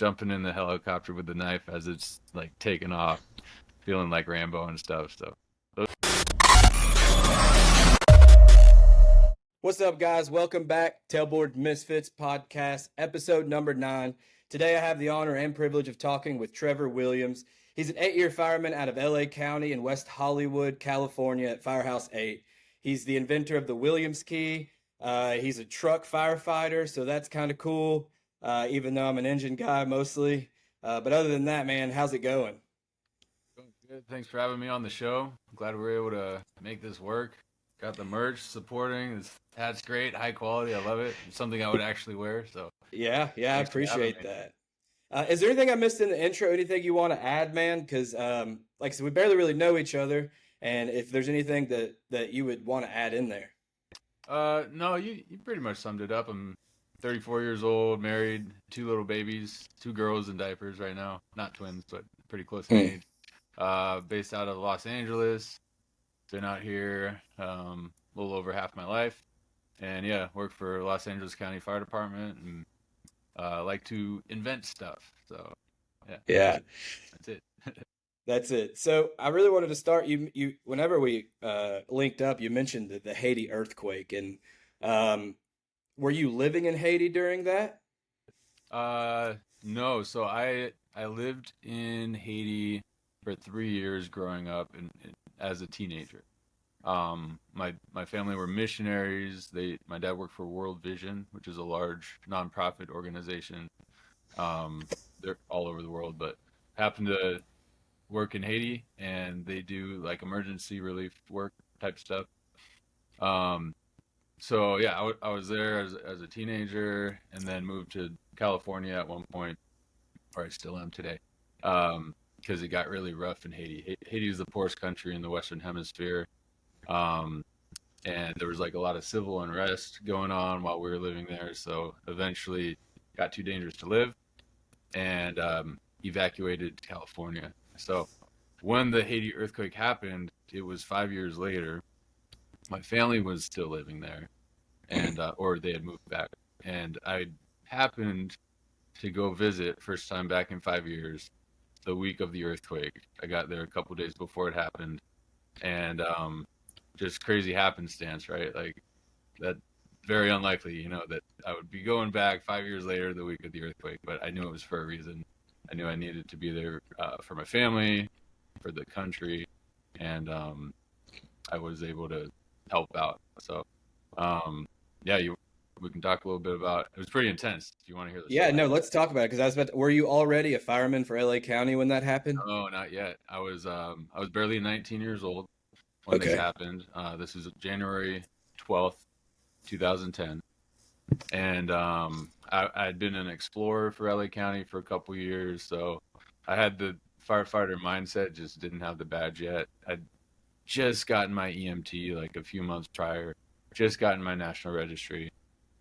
jumping in the helicopter with the knife as it's like taking off, feeling like Rambo and stuff. So those What's up, guys? Welcome back. Tailboard Misfits podcast, episode number 9. Today, I have the honor and privilege of talking with Trevor Williams. He's an 8-year fireman out of LA County in West Hollywood, California at Firehouse 8. He's the inventor of the Williams key. He's a truck firefighter, so that's kind of cool, even though I'm an engine guy mostly. But other than that, man, how's it going? going good. Thanks for having me on the show. I'm glad we were able to make this work. Got the merch supporting. This hat's great, high quality. I love it. It's something I would actually wear. So Yeah, I thanks for having appreciate me. that. Is there anything I missed in the intro? Anything you want to add, man? Because, like I said, we barely really know each other, and if there's anything that you would want to add in there. No, you pretty much summed it up. I'm 34 years old, married, 2 little babies, 2 girls in diapers right now. Not twins, but pretty close in Hmm. age. Based out of Los Angeles. Been out here a little over half my life, and yeah, work for Los Angeles County Fire Department, and like to invent stuff. So yeah, Yeah, that's it. that's it. So I really wanted to start. You whenever we linked up, you mentioned the Haiti earthquake, and um, were you living in Haiti during that? Uh, no, so I lived in Haiti for 3 years growing up and as a teenager. My family were missionaries. My dad worked for World Vision, which is a large nonprofit organization. Um, they're all over the world, but happened to work in Haiti, and they do like emergency relief work type stuff. Um, so yeah, I was there as a teenager, and then moved to California at one point, or I still am today, because it got really rough in Haiti. Haiti is the poorest country in the Western Hemisphere. Um, and there was like a lot of civil unrest going on while we were living there. So eventually got too dangerous to live, and evacuated to California. So when the Haiti earthquake happened, it was 5 years later. My family was still living there, and or they had moved back, and I happened to go visit first time back in 5 years, the week of the earthquake. I got there a couple days before it happened, and just crazy happenstance, right? Like that, very unlikely, that I would be going back 5 years later, the week of the earthquake. But I knew it was for a reason. I knew I needed to be there for my family, for the country, and I was able to help out. So, yeah, we can talk a little bit about. It was pretty intense. If you want to hear the Yeah, story. no, let's talk about it because I was about to, were you already a fireman for LA County when that happened? No, not yet. I was barely 19 years old when this Okay. happened. This was January 12th, 2010. And I'd been an explorer for LA County for a couple years, so I had the firefighter mindset, just didn't have the badge yet. I'd just gotten my EMT like a few months prior, just gotten my national registry.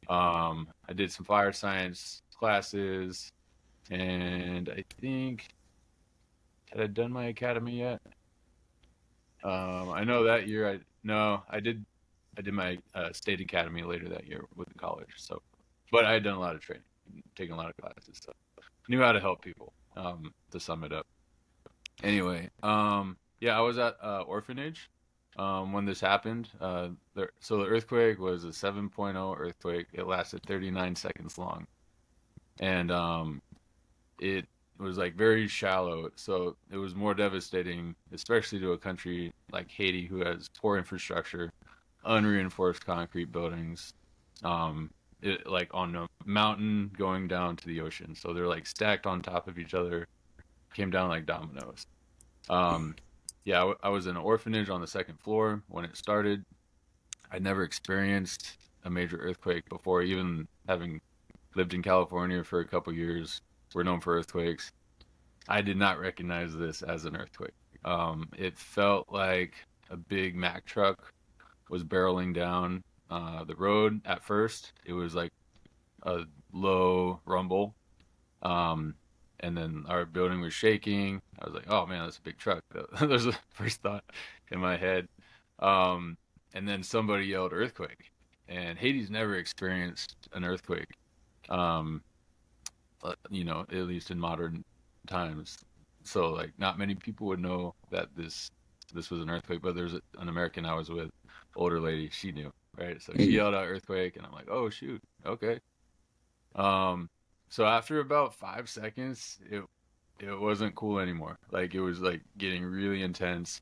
I did some fire science classes, and I think had I done my academy yet? I know that year I no, I did my state academy later that year with the college. So, but I had done a lot of training, taken a lot of classes, so knew how to help people. To sum it up. Anyway, yeah, I was at orphanage when this happened. So the earthquake was a 7.0 earthquake. It lasted 39 seconds long, and it was like very shallow. So it was more devastating, especially to a country like Haiti, who has poor infrastructure, unreinforced concrete buildings, like on a mountain going down to the ocean. So they're like stacked on top of each other, came down like dominoes. Um, yeah, I was in an orphanage on the second floor when it started. I'd never experienced a major earthquake before, even having lived in California for a couple years. We're known for earthquakes. I did not recognize this as an earthquake. It felt like a big Mack truck was barreling down the road at first. It was like a low rumble. Um, and then our building was shaking. I was like, oh man, that's a big truck. That was the first thought in my head. Um, and then somebody yelled earthquake. And Haiti's never experienced an earthquake. Um, at least in modern times. So like not many people would know that this was an earthquake, but there's an American I was with, older lady, she knew, right? So she Mm. yelled out earthquake, and I'm like, oh shoot, okay. Um, so after about 5 seconds, it wasn't cool anymore. Like it was like getting really intense.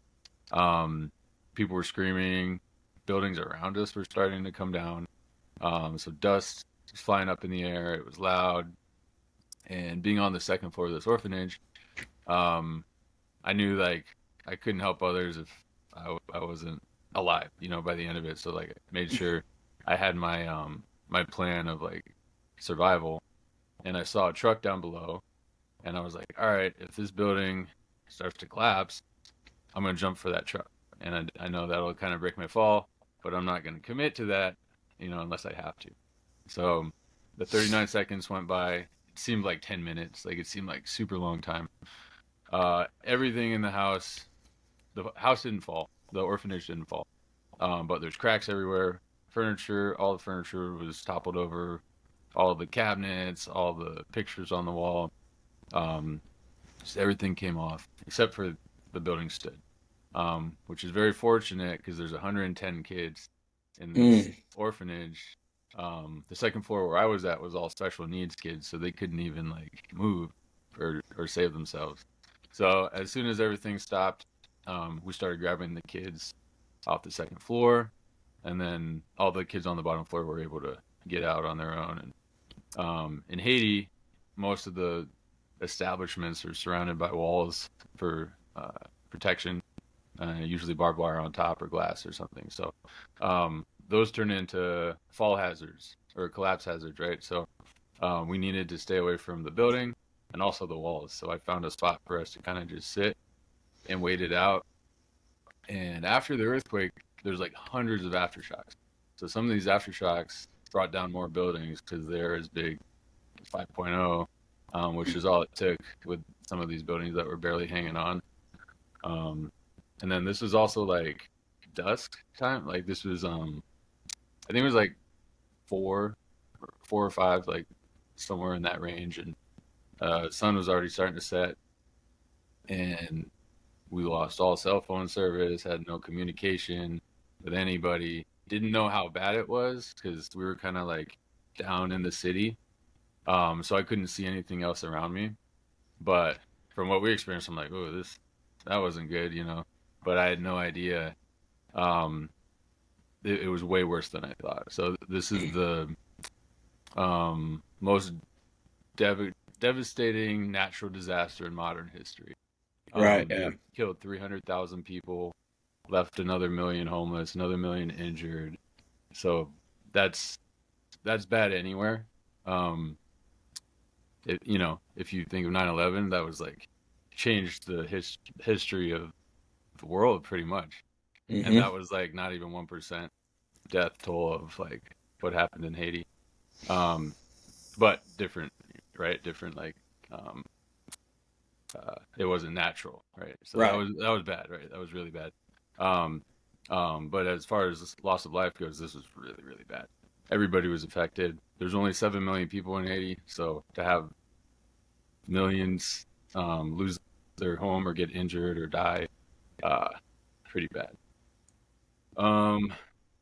Um, People were screaming. Buildings around us were starting to come down. So dust was flying up in the air. It was loud. And being on the second floor of this orphanage, um, I knew like I couldn't help others if I wasn't alive, by the end of it. So like I made sure I had my plan of like survival. And I saw a truck down below, and I was like, all right, if this building starts to collapse, I'm gonna jump for that truck. And I know that'll kind of break my fall, but I'm not gonna commit to that, unless I have to. So the 39 seconds went by. It seemed like 10 minutes. Like it seemed like super long time. Everything in the house didn't fall. The orphanage didn't fall. But there's cracks everywhere. All the furniture was toppled over. All the cabinets, all the pictures on the wall. Um, just everything came off except for the building stood, which is very fortunate because there's 110 kids in this Mm. orphanage. The second floor where I was at was all special needs kids, so they couldn't even like move or save themselves. So as soon as everything stopped, we started grabbing the kids off the second floor, and then all the kids on the bottom floor were able to get out on their own. And in Haiti, most of the establishments are surrounded by walls for protection, usually barbed wire on top or glass or something. So those turn into fall hazards or collapse hazards, right? So we needed to stay away from the building and also the walls. So I found a spot for us to kind of just sit and wait it out. And after the earthquake, there's like hundreds of aftershocks. So some of these aftershocks brought down more buildings because they're as big as 5.0, which is all it took with some of these buildings that were barely hanging on. Um, and then this was also like dusk time. Like this was, I think it was like four or five, like somewhere in that range. And sun was already starting to set, and we lost all cell phone service, had no communication with anybody. Didn't know how bad it was because we were kind of like down in the city. So I couldn't see anything else around me. But from what we experienced, I'm like, oh, that wasn't good. But I had no idea. Um, it was way worse than I thought. So this is the most devastating natural disaster in modern history. Right. Yeah. It killed 300,000 people, left another million homeless, another million injured. So that's that's bad anywhere. Um, if you think of 9/11, that was like changed the history of the world pretty much, and Hmm. that was like not even 1% death toll of like what happened in Haiti. Um, but different, right? Different like um, it wasn't natural, right? So that Right. was bad, right? That was really bad. Um, but as far as loss of life goes, this was really, really bad. Everybody was affected. There's only 7 million people in Haiti, so to have millions lose their home or get injured or die, uh, pretty bad. Um,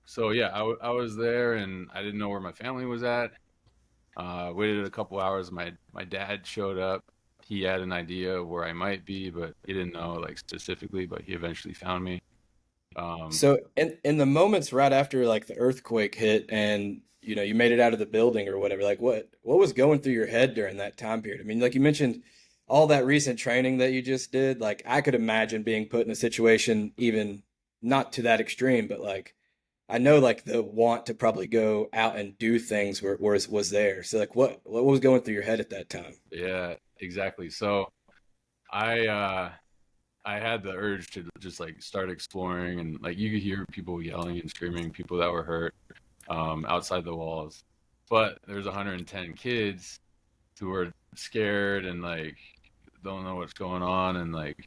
so yeah, I was there and I didn't know where my family was at. Waited a couple hours. My dad showed up. He had an idea of where I might be, but he didn't know like specifically. But he eventually found me. Um, So in the moments right after like the earthquake hit and you made it out of the building or whatever, like what was going through your head during that time period? I mean, like you mentioned all that recent training that you just did, like I could imagine being put in a situation even not to that extreme, but like I know like the want to probably go out and do things was there. So like what was going through your head at that time? yeah, exactly. So I uh, I had the urge to just like start exploring, and like you could hear people yelling and screaming, people that were hurt outside the walls. But there's 110 kids who are scared and like don't know what's going on, and like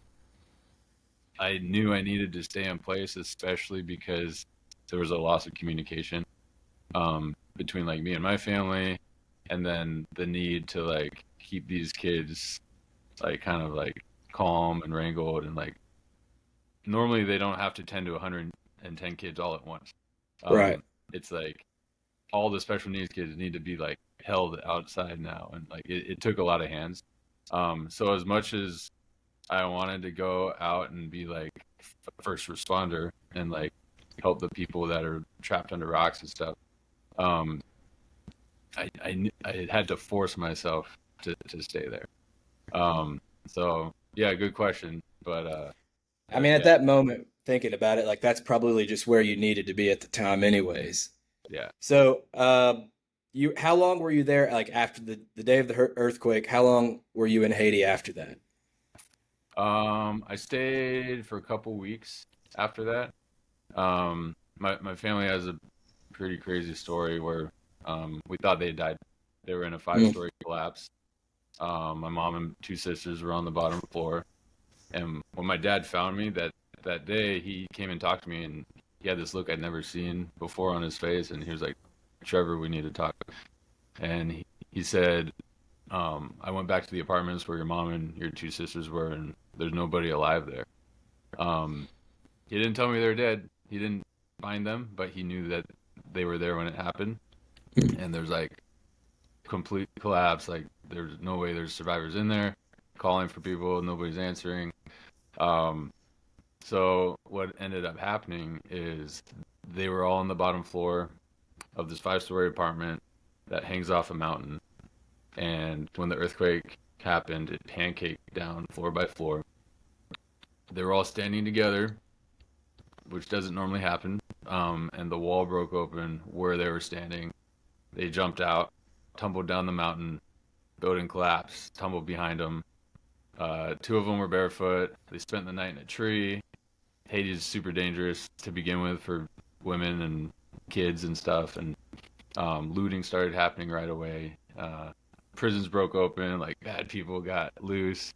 I knew I needed to stay in place, especially because there was a loss of communication between like me and my family, and then the need to like keep these kids like kind of like calm and wrangled, and like normally they don't have to tend to 110 kids all at once. Right. It's like all the special needs kids need to be like held outside now, and like it took a lot of hands. So as much as I wanted to go out and be like first responder and like help the people that are trapped under rocks and stuff, um, I had to force myself to stay there. So yeah, good question, but I mean, at yeah, that moment, thinking about it, like that's probably just where you needed to be at the time, anyways. yeah. So, how long were you there? Like after the day of the earthquake, how long were you in Haiti after that? I stayed for a couple weeks after that. My family has a pretty crazy story where we thought they had died. They were in a Mm. five-story collapse. My mom and two sisters were on the bottom floor. And when my dad found me that day, he came and talked to me, and he had this look I'd never seen before on his face, and he was like, "Trevor, we need to talk." And he said, "I went back to the apartments where your mom and your two sisters were, and there's nobody alive there." Um, he didn't tell me they were dead. He didn't find them, but he knew that they were there when it happened. And there's like complete collapse. Like there's no way there's survivors in there. Calling for people, nobody's answering. Um, so what ended up happening is they were all on the bottom floor of this five-story apartment that hangs off a mountain. And when the earthquake happened, it pancaked down floor by floor. They were all standing together, which doesn't normally happen. And the wall broke open where they were standing. They jumped out, tumbled down the mountain, building collapsed, tumbled behind them. Two of them were barefoot. They spent the night in a tree. Haiti is super dangerous to begin with for women and kids and stuff. And looting started happening right away. Prisons broke open. Like bad people got loose.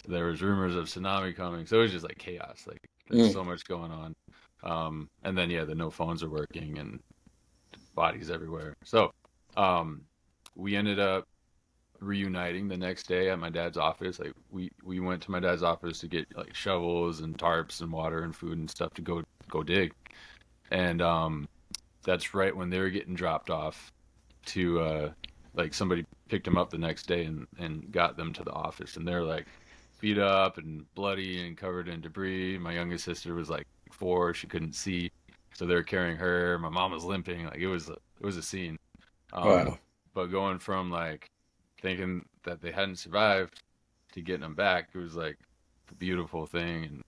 There was rumors of tsunami coming. So it was just like chaos. Like there's Mm. so much going on. And then yeah, the no phones are working and bodies everywhere. So um, we ended up reuniting the next day at my dad's office. Like we went to my dad's office to get like shovels and tarps and water and food and stuff to go dig. And that's right when they were getting dropped off to like somebody picked them up the next day and got them to the office, and they're like beat up and bloody and covered in debris. My youngest sister was like 4, she couldn't see, so they were carrying her. My mom was limping. Like it was a scene. um Wow. but going from like thinking that they hadn't survived to getting them back, it was like a beautiful thing,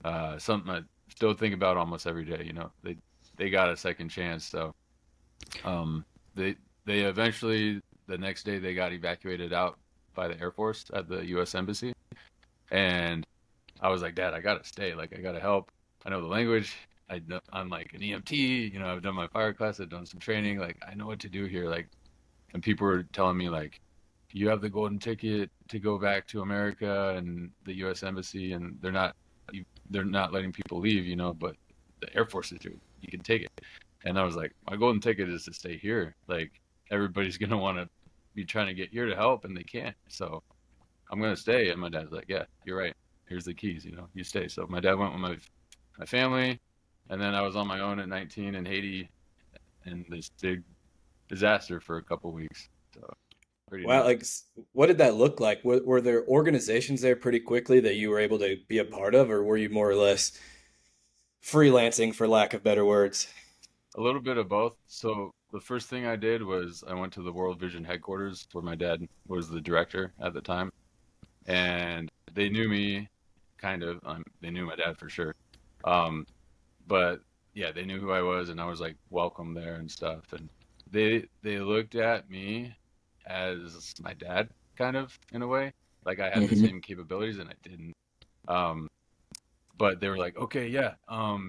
and something I still think about almost every day. They got a second chance. So um, they they eventually, the next day, they got evacuated out by the Air Force at the U.S. Embassy, and I was like, Dad, I gotta stay. Like I gotta help. I know the language. I'm like an EMT. I've done my fire class. I've done some training. Like I know what to do here. Like, and people were telling me like, you have the golden ticket to go back to America and the U.S. Embassy, and they're not letting people leave, but the Air Force is doing. You can take it. And I was like, my golden ticket is to stay here. Like everybody's gonna want to be trying to get here to help, and they can't. So I'm gonna stay. And my dad's like, yeah, you're right. Here's the keys. You stay. So my dad went with my family, and then I was on my own at 19 in Haiti, in this big disaster for a couple weeks. So pretty Wow. nuts. Like, what did that look like? Were there organizations there pretty quickly that you were able to be a part of, or were you more or less freelancing, for lack of better words? A little bit of both. So the first thing I did was I went to the World Vision headquarters where my dad was the director at the time, and they knew me kind of. They knew my dad for sure. Um, but yeah, they knew who I was, and I was like welcome there and stuff. And they looked at me as my dad, kind of in a way. Like I had the Hmm. same capabilities, and I didn't. Um, but they were like, okay, yeah,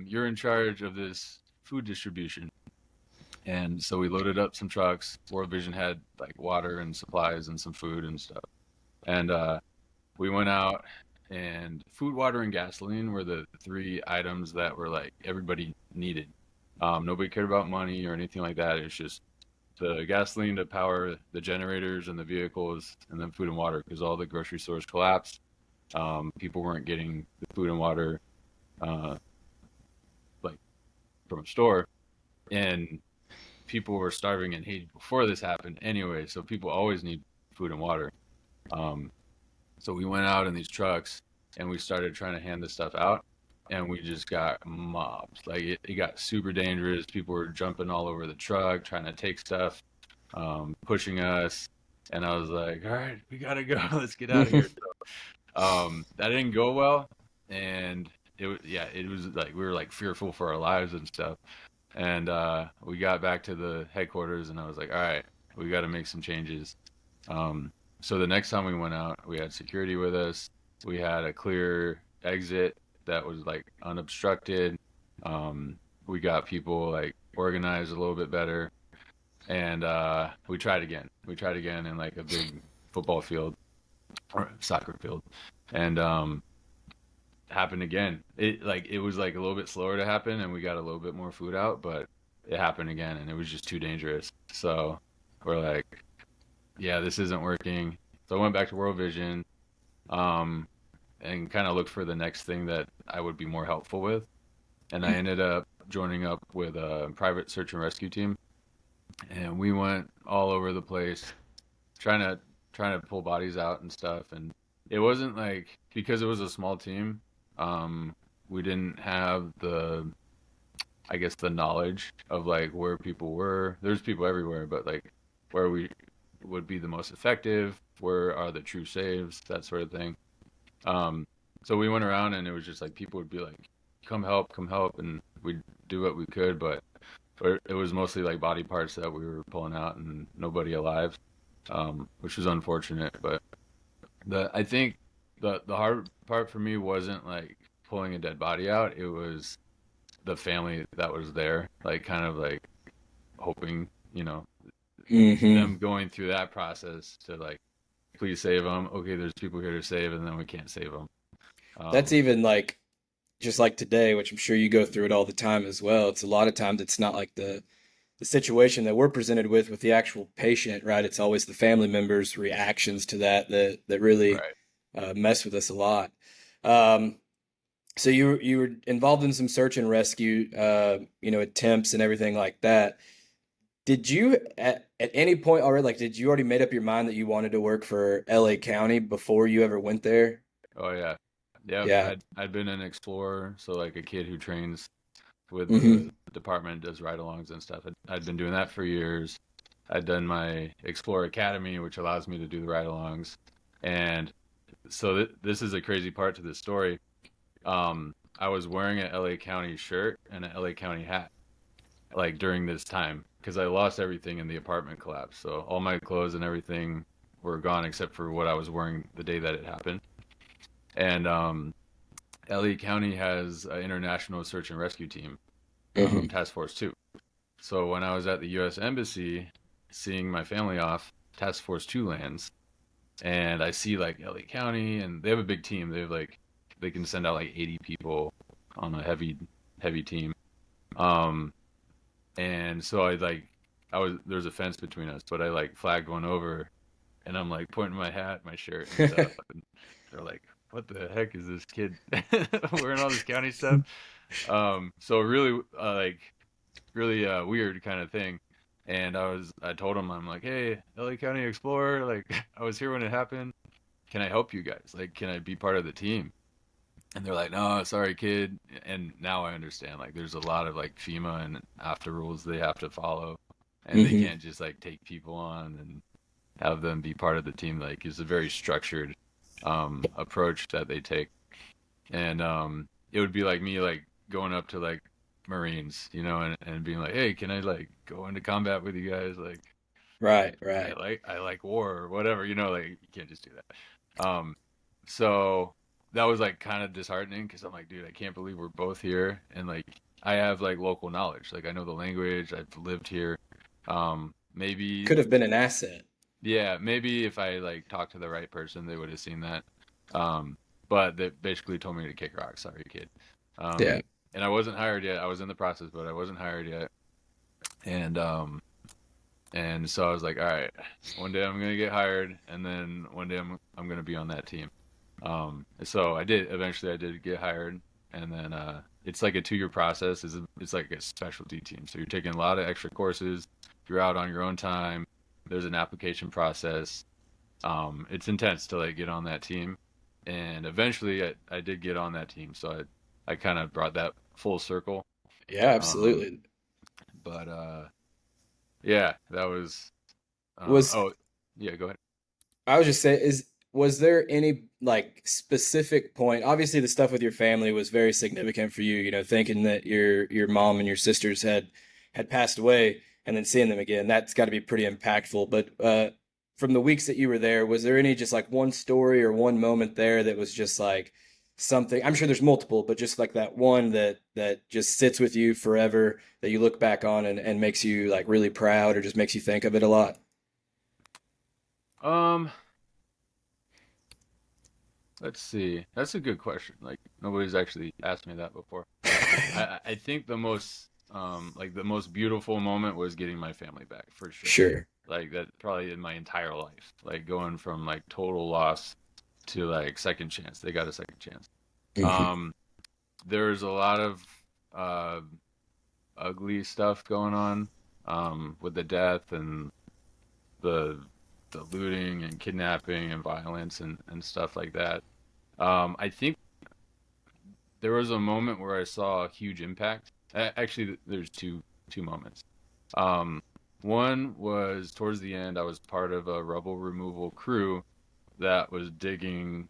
you're in charge of this food distribution. And so we loaded up some trucks. World Vision had like water and supplies and some food and stuff. And we went out, and food, water, and gasoline were the three items that were like everybody needed. Nobody cared about money or anything like that. It's just the gasoline to power the generators and the vehicles, and then food and water because all the grocery stores collapsed. People weren't getting the food and water uh, like from a store, and people were starving in Haiti before this happened anyway. So people always need food and water. Um, so we went out in these trucks and we started trying to hand this stuff out, and we just got mobbed. Like it got super dangerous. People were jumping all over the truck, trying to take stuff, pushing us. And I was like, all right, we gotta go. Let's get out of here. That didn't go well, and it was like we were like fearful for our lives and stuff. And we got back to the headquarters, and I was like, all right, we got to make some changes. Um, so the next time we went out, we had security with us. We had a clear exit that was like unobstructed. We got people like organized a little bit better, and we tried again. We tried again in like a big football field or soccer field, and happened again. It was like a little bit slower to happen, and we got a little bit more food out, but it happened again, and it was just too dangerous. So we're like, yeah, this isn't working. So I went back to World Vision, um, and kind of looked for the next thing that I would be more helpful with, and I ended up joining up with a private search and rescue team, and we went all over the place trying to pull bodies out and stuff, and it wasn't like because it was a small team, we didn't have the I guess the knowledge of like where people were. There's people everywhere, but like where we would be the most effective, where are the true saves, that sort of thing. Um, so we went around and it was just like people would be like, come help, and we'd do what we could, but it was mostly like body parts that we were pulling out and nobody alive, which was unfortunate. But I think the hard part for me wasn't like pulling a dead body out. It was the family that was there, like kind of like hoping, Hmm. them going through that process to like, please save them. Okay, there's people here to save, and then we can't save them. That's Um, even like just like today, which I'm sure you go through it all the time as well. It's a lot of times it's not like the situation that we're presented with the actual patient, right? It's always the family members' reactions to that really right. mess with us a lot. Um, so you were involved in some search and rescue, attempts and everything like that. Did you at any point already like did you already made up your mind that you wanted to work for LA County before you ever went there? Oh yeah, yeah. Yeah. I'd been an explorer, so like a kid who trains with the Hmm. department, does ride-alongs and stuff. I'd been doing that for years. I'd done my Explorer Academy, which allows me to do the ride-alongs, and so this is a crazy part to this story. I was wearing an LA County shirt and an LA County hat like during this time because I lost everything in the apartment collapse. So all my clothes and everything were gone except for what I was wearing the day that it happened. And LA County has an international search and rescue team, Hmm. Task Force 2. So when I was at the U.S. Embassy seeing my family off, Task Force 2 lands, and I see like LA County, and they have a big team. They have like they can send out like 80 people on a heavy team. Um, and so I was there's a fence between us, but I like flagged one over, and I'm like pointing my hat, my shirt, and stuff. And they're like, "What the heck is this kid wearing all this county stuff?" So really, really weird kind of thing. And I told him, I'm like, hey, LA County Explorer, like I was here when it happened. Can I help you guys? Like, can I be part of the team? And they're like, no, sorry, kid. And now I understand. Like, there's a lot of like FEMA and AFTA rules they have to follow, and they Hmm. can't just like take people on and have them be part of the team. Like, it's a very structured approach that they take. And it would be like me like going up to like Marines, and being like, hey, can I like go into combat with you guys? Like, Right, right. I like war or whatever, like you can't just do that. So that was like kind of disheartening because I'm like, dude, I can't believe we're both here, and like I have like local knowledge, like I know the language, I've lived here. Maybe, Could have been an asset. yeah, maybe if I like talked to the right person, they would have seen that. Um, but they basically told me to kick rocks. Sorry, kid. Yeah. And I wasn't hired yet. I was in the process, but I wasn't hired yet. And And so I was like, all right, one day I'm gonna get hired, and then one day I'm gonna be on that team. So I did. Eventually, I did get hired, and then it's like a 2-year process. It's like a specialty team, so you're taking a lot of extra courses. You're out on your own time. There's an application process. It's intense to like get on that team, and eventually I did get on that team. So I kind of brought that full circle. Yeah, Um, absolutely. but yeah, that was. Was Oh, yeah. Go ahead. I was just saying, was there any like specific point? Obviously, the stuff with your family was very significant for you. You know, thinking that your mom and your sisters had passed away, and then seeing them again. That's got to be pretty impactful. But from the weeks that you were there, was there any just like one story or one moment there that was just like something? I'm sure there's multiple, but just like that one that just sits with you forever that you look back on and makes you like really proud or just makes you think of it a lot. Um, let's see. That's a good question. Like nobody's actually asked me that before. I think the most like the most beautiful moment was getting my family back for sure. Sure. Like that probably in my entire life. Like going from like total loss to like second chance. They got a second chance. Hmm. Um, there's a lot of uh ugly stuff going on with the death and the the looting and kidnapping and violence and stuff like that. I think there was a moment where I saw a huge impact. Actually, there's two moments. Um, one was towards the end. I was part of a rubble removal crew that was digging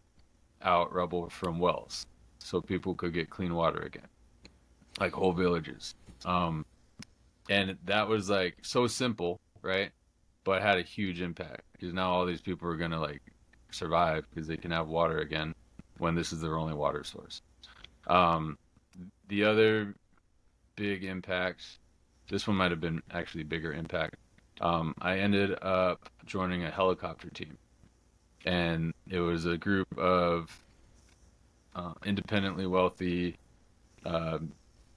out rubble from wells, so people could get clean water again, like whole villages. Um, and that was like so simple, right? But had a huge impact because now all these people are gonna like survive because they can have water again when this is their only water source. Um, the other big impact, this one might have been actually bigger impact. I ended up joining a helicopter team, and it was a group of independently wealthy uh,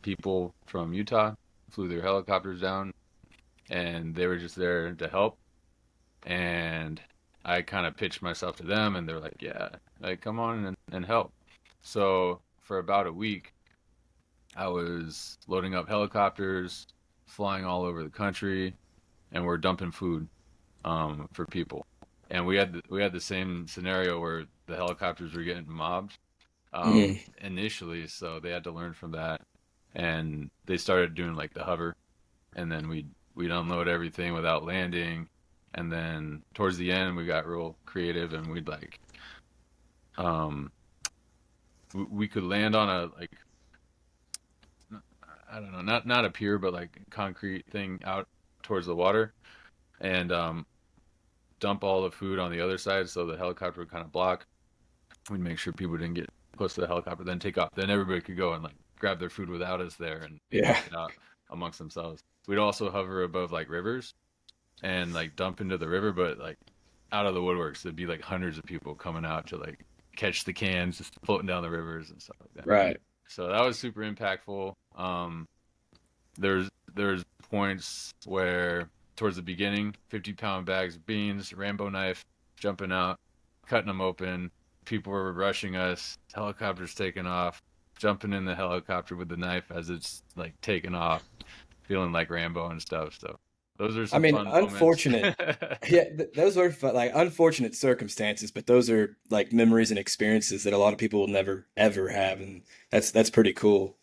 people from Utah flew their helicopters down, and they were just there to help. And I kind of pitched myself to them, and they're like, "Yeah, like come on and help." So for about a week, I was loading up helicopters, flying all over the country, and we're dumping food for people. And we had the same scenario where the helicopters were getting mobbed Mm. initially, so they had to learn from that. And they started doing like the hover, and then we'd unload everything without landing. And then towards the end, we got real creative, and we'd like we could land on a like I don't know, not a pier, but like a concrete thing out towards the water, and dump all the food on the other side, so the helicopter would kind of block. We'd make sure people didn't get close to the helicopter, then take off. Then everybody could go and like grab their food without us there and Yeah. work it out amongst themselves. We'd also hover above like rivers and like dump into the river, but like out of the woodworks, there'd be like hundreds of people coming out to like catch the cans just floating down the rivers and stuff like that. Right. So that was super impactful. There's points where towards the beginning, 50-pound bags of beans, Rambo knife, jumping out, cutting them open. People were rushing us. Helicopters taking off, jumping in the helicopter with the knife as it's like taking off, feeling like Rambo and stuff. So those are I some mean, fun moments. unfortunate. Yeah, those are like unfortunate circumstances, but those are like memories and experiences that a lot of people will never ever have, and that's pretty cool.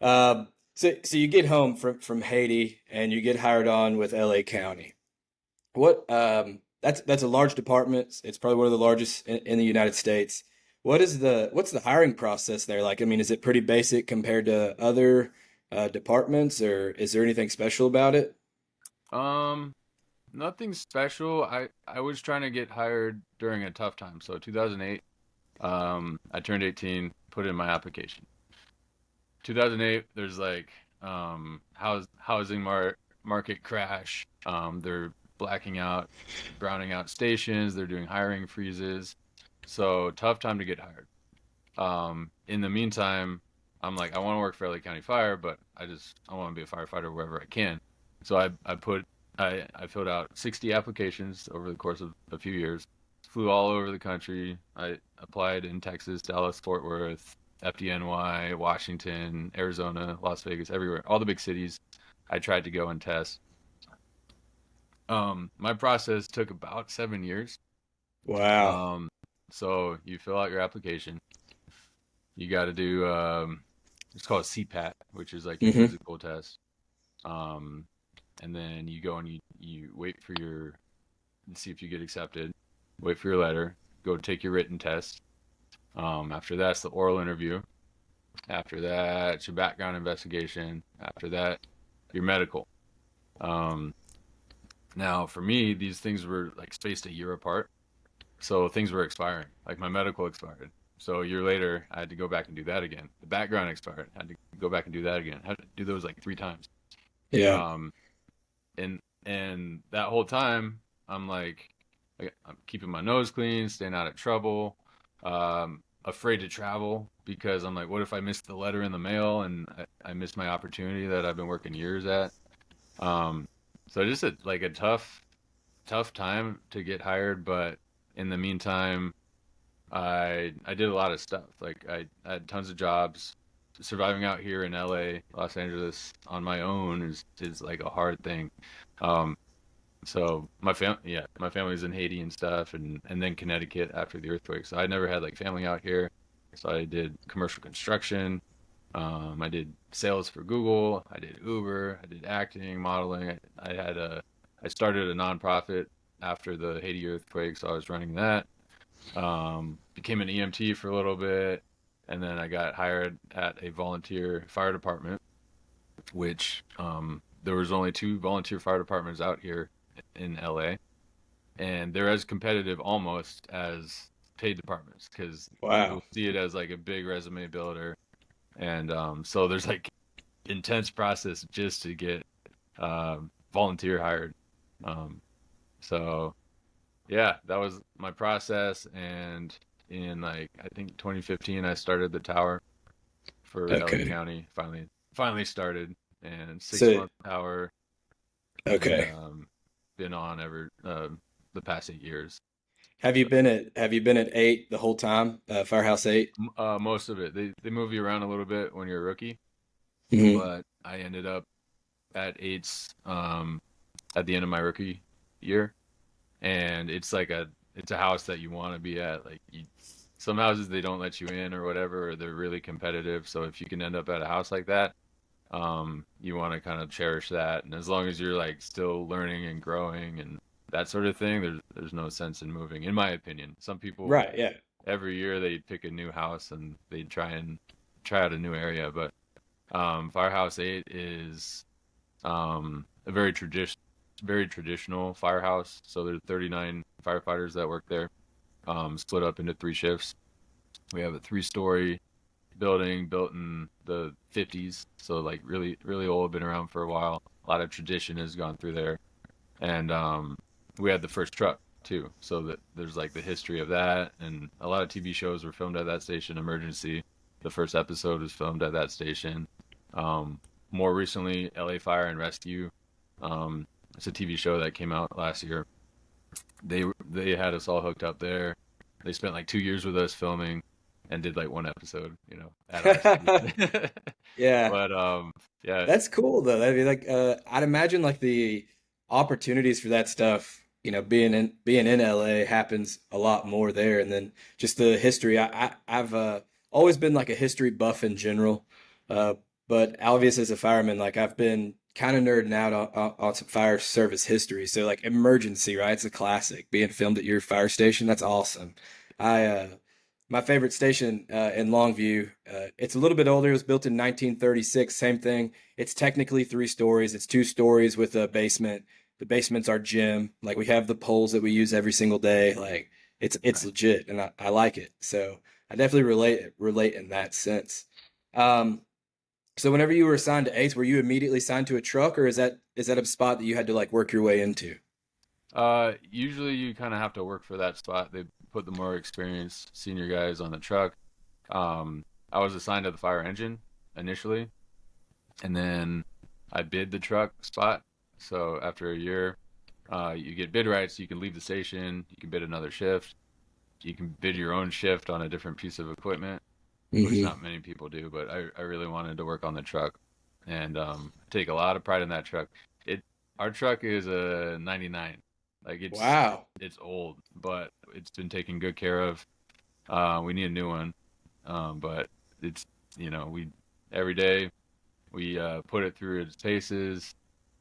So you get home from Haiti and you get hired on with LA County. What that's a large department. It's probably one of the largest in the United States. What's the hiring process there like? I mean, is it pretty basic compared to other departments, or is there anything special about it? um, Nothing special. I was trying to get hired during a tough time. So 2008, I turned 18, put in my application. 2008, there's like housing market crash. They're blacking out, browning out stations. They're doing hiring freezes. So tough time to get hired. In the meantime, I'm like, I want to work for LA County Fire, but I want to be a firefighter wherever I can. So I put I filled out 60 applications over the course of a few years. Flew all over the country. I applied in Texas, Dallas, Fort Worth, FDNY, Washington, Arizona, Las Vegas, everywhere, all the big cities. I tried to go and test. My process took about 7 years. Wow. Um, so you fill out your application. You got to do it's called CPAT, which is like your Mm-hmm. physical test. Um, and then you go and you wait for your see if you get accepted. Wait for your letter. Go take your written test. After that's the oral interview. After that, it's your background investigation. After that, your medical. Um, Now, for me, these things were like spaced a year apart. So things were expiring. Like my medical expired. So a year later, I had to go back and do that again. The background expired. I had to go back and do that again. I had to do those like 3 times. Yeah. Um, and that whole time, I'm like, I'm keeping my nose clean, staying out of trouble. Afraid to travel because I'm like, what if I miss the letter in the mail and I miss my opportunity that I've been working years at? Um, so just like a tough time to get hired, but in the meantime, I did a lot of stuff. Like I had tons of jobs. Surviving out here in LA, Los Angeles on my own is like a hard thing. Um, so my family's in Haiti and stuff, and then Connecticut after the earthquake. So I never had like family out here. So I did commercial construction. I did sales for Google. I did Uber. I did acting, modeling. I started a nonprofit after the Haiti earthquake, so I was running that. Became an EMT for a little bit, and then I got hired at a volunteer fire department, which there was only 2 volunteer fire departments out here in LA, and they're as competitive almost as paid departments because Wow. people see it as like a big resume builder, and so there's like intense process just to get volunteer hired. Um, so yeah, that was my process, and in like I think 2015, I started the tower for LA Okay. County. Finally started, and six So, month tower, and okay. been on ever the past 8 years. Have you been at 8 the whole time? Firehouse 8? Most of it, they move you around a little bit when you're a rookie, Mm-hmm. but I ended up at eights at the end of my rookie year, and it's a house that you want to be at. Like some houses they don't let you in or whatever, or they're really competitive. So if you can end up at a house like that, you want to kind of cherish that. And as long as you're like still learning and growing and that sort of thing, there's no sense in moving, in my opinion. Some people Right, yeah. every year they pick a new house and they try out a new area, but Firehouse 8 is a very traditional firehouse. So there's 39 firefighters that work there, split up into 3 shifts. We have a 3-story building built in the 50s, so like really really old, been around for a while. A lot of tradition has gone through there, and we had the first truck too. So that there's like the history of that, and a lot of TV shows were filmed at that station. Emergency, the first episode was filmed at that station. Um, More recently, LA Fire and Rescue. It's a TV show that came out last year. They had us all hooked up there. They spent like 2 years with us filming, and did like one episode, at our station. Yeah. But yeah, That's cool though. I mean, like, I'd imagine like the opportunities for that stuff, being in LA happens a lot more there, and then just the history. I've always been like a history buff in general, uh, but obvious as a fireman, like I've been kind of nerding out on some fire service history. So like emergency, right? It's a classic. Being filmed at your fire station, that's awesome. I My favorite station in Longview. It's a little bit older. It was built in 1936. Same thing. It's technically 3 stories. It's 2 stories with a basement. The basement's our gym. Like we have the poles that we use every single day. Like it's nice. legit, and I like it. So I definitely relate in that sense. Um, so whenever you were assigned to eighth, were you immediately assigned to a truck, or is that a spot that you had to like work your way into? Usually you kind of have to work for that spot. They put the more experienced senior guys on the truck. I was assigned to the fire engine initially, and then I bid the truck spot. So after a year, you get bid rights. You can leave the station. You can bid another shift. You can bid your own shift on a different piece of equipment, which Hmm. not many people do. But I really wanted to work on the truck, and take a lot of pride in that truck. It Our truck is a '99. Like Wow. it's old, but it's been taken good care of. We need a new one, but it's we every day we put it through its paces.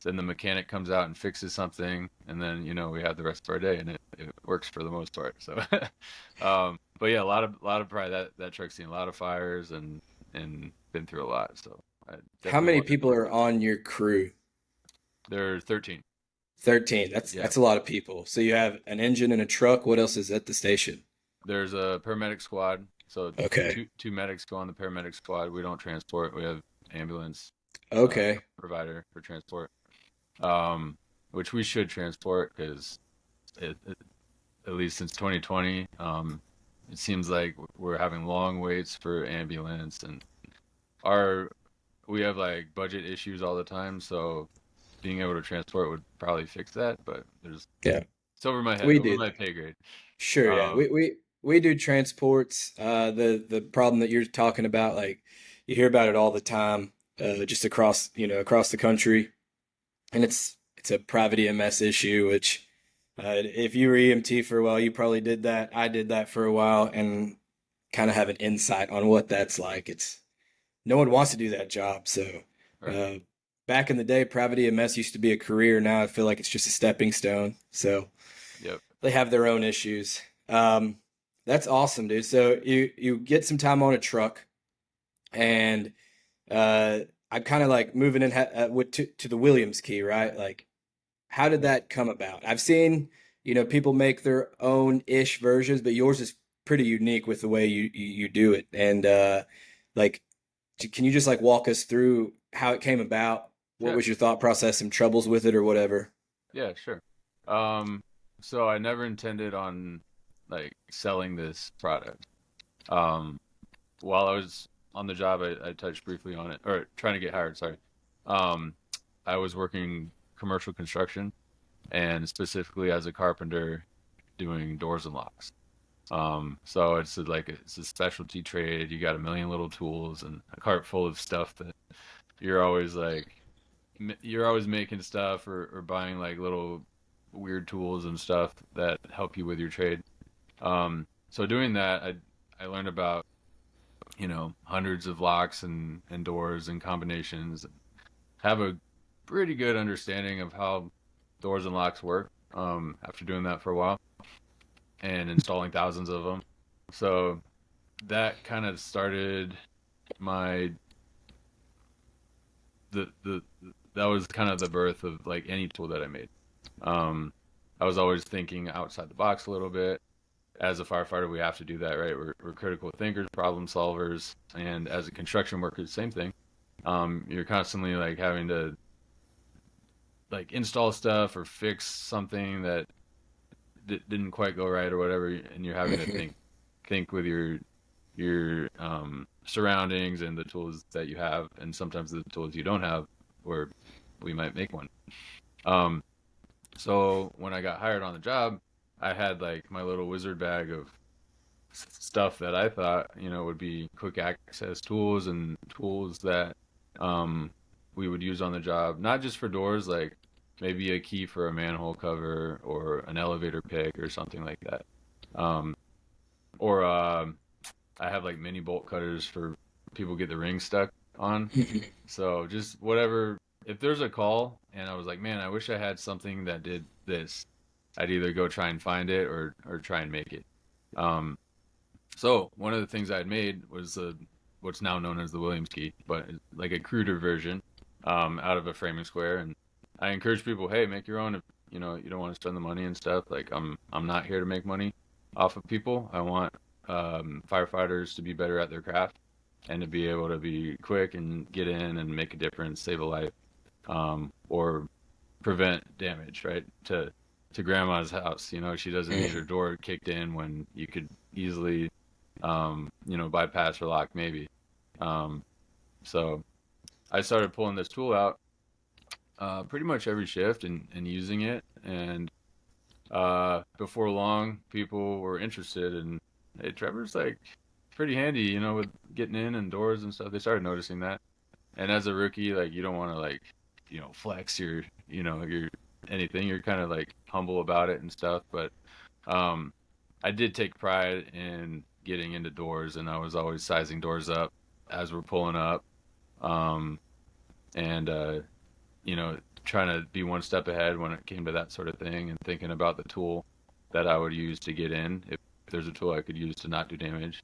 Then the mechanic comes out and fixes something, and then we have the rest of our day, and it works for the most part. So, but yeah, a lot of pride. That truck's seen a lot of fires and been through a lot. So I How definitely many wanted to people work are on it. on your crew? There are 13. 13. That's Yeah, that's a lot of people. So you have an engine and a truck. What else is at the station? there's a paramedic squad. So Okay. two medics go on the paramedic squad. We don't transport. We have ambulance Okay. provider for transport. Um, which we should transport because at least since 2020, it seems like we're having long waits for ambulance, and our we have like budget issues all the time. So being able to transport would probably fix that, but there's Yeah. it's over my head, We over do. my pay grade. Sure, yeah. Um, We do transports. The problem that you're talking about, like you hear about it all the time, just across the country, and it's a private EMS issue. Which, if you were EMT for a while, you probably did that. I did that for a while, and kind of have an insight on what that's like. It's no one wants to do that job. So, right. uh, back in the day, private EMS used to be a career. Now I feel like it's just a stepping stone. So Yep. they have their own issues. That's awesome, dude. So you get some time on a truck, and I'm kind of like moving in to the Williams key, right? Like, how did Yep. that come about? I've seen people make their own ish versions, but yours is pretty unique with the way you do it. And like, can you just like walk us through how it came about? What Yeah. was your thought process, some troubles with it, or whatever? Yeah. Sure. Um, so I never intended on like selling this product. Um, while I was on the job, I touched briefly on it, or trying to get hired. Sorry. Um, I was working commercial construction, and specifically as a carpenter doing doors and locks. So it's a specialty trade. You got a million little tools and a cart full of stuff that you're always like you're always making stuff or buying like little weird tools and stuff that help you with your trade. So doing that, I learned about hundreds of locks and doors and combinations. Have a pretty good understanding of how doors and locks work. After doing that for a while and installing thousands of them. So that kind of started my the that was kind of the birth of like any tool that I made. Um, I was always thinking outside the box a little bit. As a firefighter, we have to do that, right? We're critical thinkers, problem solvers, and as a construction worker, same thing. You're constantly like having to like install stuff or fix something that didn't quite go right or whatever, and you're having to think with your surroundings and the tools that you have, and sometimes the tools you don't have, where we might make one. Um, so when I got hired on the job, I had like my little wizard bag of stuff that I thought would be quick access tools and tools that um, we would use on the job, not just for doors, like maybe a key for a manhole cover or an elevator pick or something like that. Um, or I have like mini bolt cutters for people get the ring stuck on. So just whatever. If there's a call and I was like, man, I wish I had something that did this, I'd either go try and find it or try and make it. Um, so one of the things I had made was what's now known as the Williams key, but like a cruder version out of a framing square. And I encourage people, hey, make your own if you don't want to spend the money and stuff. Like I'm not here to make money off of people. I want firefighters to be better at their craft and to be able to be quick and get in and make a difference, save a life, or prevent damage, right? To grandma's house, she doesn't need her door kicked in when you could easily, bypass her lock maybe. Um, so I started pulling this tool out pretty much every shift and using it. And before long, people were interested. And hey, Trevor's like pretty handy, with getting in and doors and stuff. They started noticing that. And as a rookie, like you don't want to like, flex your anything. You're kind of like humble about it and stuff. But um, I did take pride in getting into doors, and I was always sizing doors up as we're pulling up. Um, and you know, trying to be one step ahead when it came to that sort of thing, and thinking about the tool that I would use to get in if there's a tool I could use to not do damage.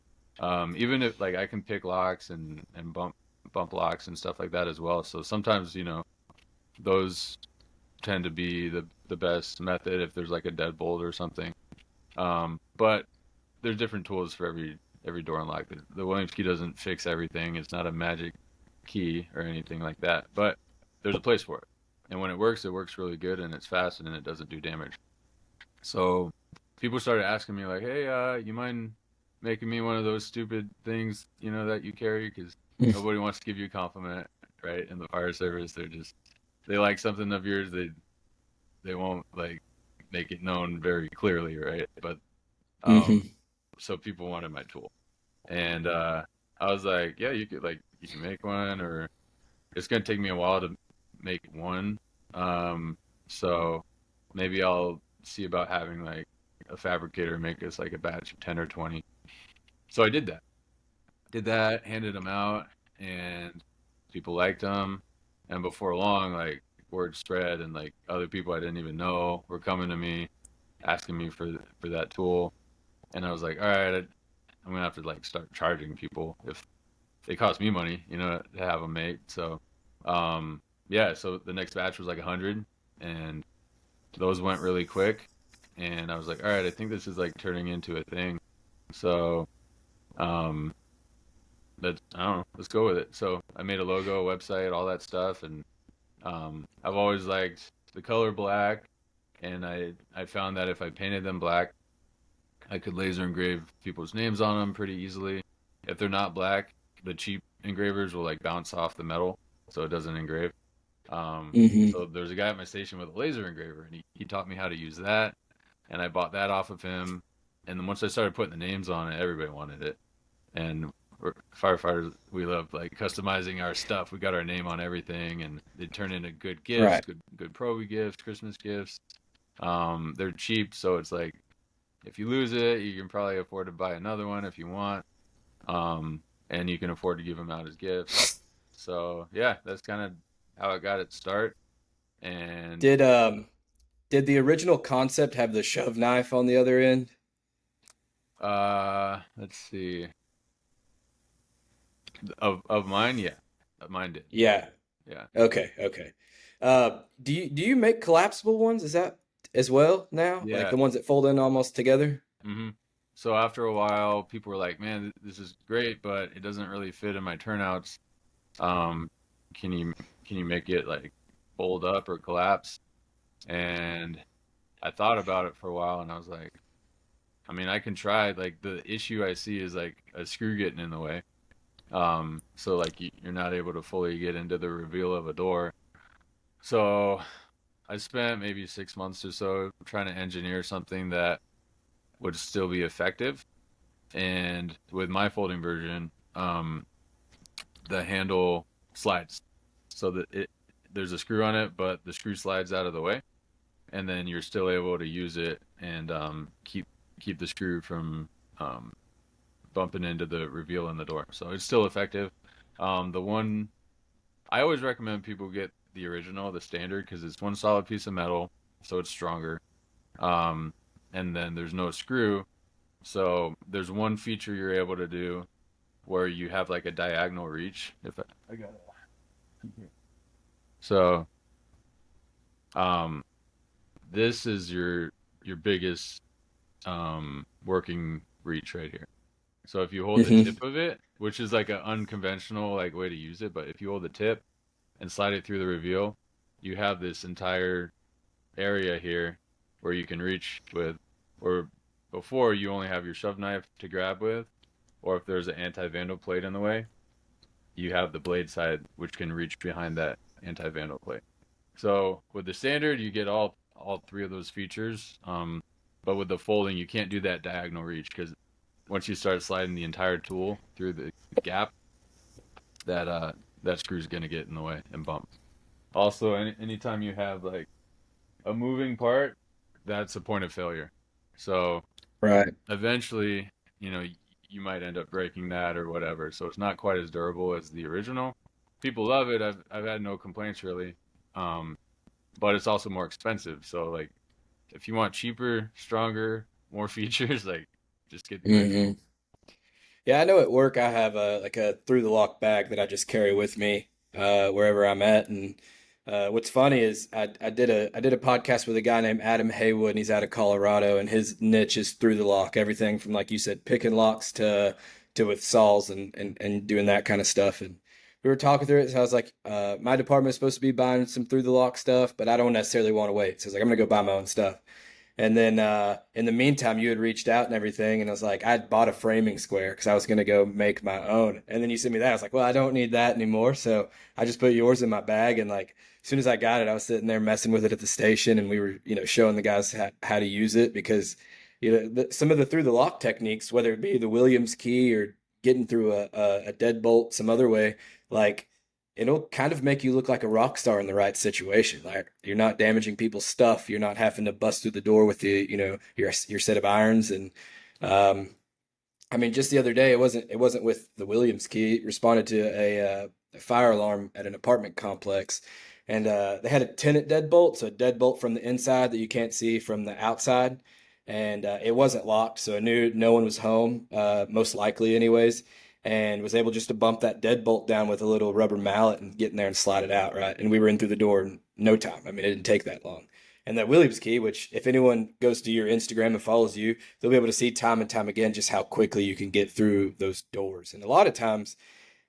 Even if like I can pick locks and bump locks and stuff like that as well. So sometimes those tend to be the best method if there's like a deadbolt or something. But there's different tools for every door and lock. The Williams key doesn't fix everything. It's not a magic key or anything like that. But there's a place for it. And when it works really good, and it's fast and it doesn't do damage. So people started asking me like, "Hey, you mind making me one of those stupid things, that you carry?" Because nobody wants to give you a compliment, right? In the fire service, they like something of yours, they won't like make it known very clearly, right? But Hmm. so people wanted my tool, and I was like, "Yeah, you can make one, or it's gonna take me a while to make one. Um, so maybe I'll see about having like a fabricator make us like a batch of 10 or 20." So I did that. Did that, handed them out, and people liked them. And before long, like word spread, and like other people I didn't even know were coming to me asking me for that tool. And I was like, all right, I'm gonna have to like start charging people if they cost me money, to have them made. So, yeah. So the next batch was like 100, and those went really quick. And I was like, all right, I think this is like turning into a thing. So, um, I don't know, let's go with it. So I made a logo, a website, all that stuff, and I've always liked the color black, and I found that if I painted them black, I could laser engrave people's names on them pretty easily. If they're not black, the cheap engravers will like bounce off the metal, so it doesn't engrave. Hmm. So there's a guy at my station with a laser engraver, and he taught me how to use that, and I bought that off of him. And then once I started putting the names on it, everybody wanted it. And we're firefighters, we love like customizing our stuff. We got our name on everything, and they turn into good gifts, Right. good pro gifts, Christmas gifts. They're cheap, so it's like if you lose it, you can probably afford to buy another one if you want. And you can afford to give them out as gifts. So yeah, that's kind of how it got its start. And Did did the original concept have the shove knife on the other end? let's see, of mine, yeah, mine did, Yeah. yeah, Okay. Okay. Do you make collapsible ones? Is that as well now? Like yeah. the ones that fold in almost together? hmm So after a while, people were like, "Man, this is great, but it doesn't really fit in my turnouts. Um, can you can you make it like fold up or collapse?" And I thought about it for a while, and I was like, I mean, I can try. Like the issue I see is like a screw getting in the way. So like you're not able to fully get into the reveal of a door. So I spent maybe 6 months or so trying to engineer something that would still be effective. And with my folding version, the handle slides so that there's a screw on it, but the screw slides out of the way, and then you're still able to use it and keep the screw from um, bumping into the reveal in the door. So it's still effective. The one I always recommend people get the original, the standard, because it's one solid piece of metal, so it's stronger. Um, and then there's no screw, so there's one feature you're able to do where you have like a diagonal reach. If I got it. So um, this is your biggest working reach right here. So if you hold the tip Hmm. of it, which is like an unconventional like way to use it, but if you hold the tip and slide it through the reveal, you have this entire area here where you can reach with, or before you only have your shove knife to grab with, or if there's an anti-vandal plate in the way, you have the blade side which can reach behind that anti-vandal plate. So with the standard, you get all three of those features. But with the folding, you can't do that diagonal reach because once you start sliding the entire tool through the gap, that that screw's gonna get in the way and bump. Also, anytime you have like a moving part, that's a point of failure. So Right. eventually, you know, you might end up breaking that or whatever. So it's not quite as durable as the original. People love it. I've had no complaints really. Um, but it's also more expensive. So like if you want cheaper, stronger, more features, like just get the original. Hmm. Yeah, I know at work I have a like a through the lock bag that I just carry with me wherever I'm at. And what's funny is I did a podcast with a guy named Adam Haywood, and he's out of Colorado, and his niche is through the lock, everything from like you said, picking locks to with saws and doing that kind of stuff. And we were talking through it, so I was like, my department is supposed to be buying some through the lock stuff, but I don't necessarily want to wait. So I was like, I'm gonna go buy my own stuff. And then in the meantime, you had reached out and everything, and I was like, I'd bought a framing square because I was gonna go make my own. And then you sent me that. I was like, well, I don't need that anymore, so I just put yours in my bag. And like as soon as I got it, I was sitting there messing with it at the station, and we were, showing the guys how to use it because, some of the through the lock techniques, whether it be the Williams key or getting through a deadbolt some other way, like it'll kind of make you look like a rock star in the right situation. Like you're not damaging people's stuff. You're not having to bust through the door with your set of irons. And um, I mean, just the other day, it wasn't with the Williams key. It responded to a fire alarm at an apartment complex, and they had a tenant deadbolt, so a deadbolt from the inside that you can't see from the outside. And it wasn't locked, so I knew no one was home, most likely, anyways, and was able just to bump that deadbolt down with a little rubber mallet and get in there and slide it out, right? And we were in through the door in no time. I mean, it didn't take that long. And that Williams key, which if anyone goes to your Instagram and follows you, they'll be able to see time and time again just how quickly you can get through those doors. And a lot of times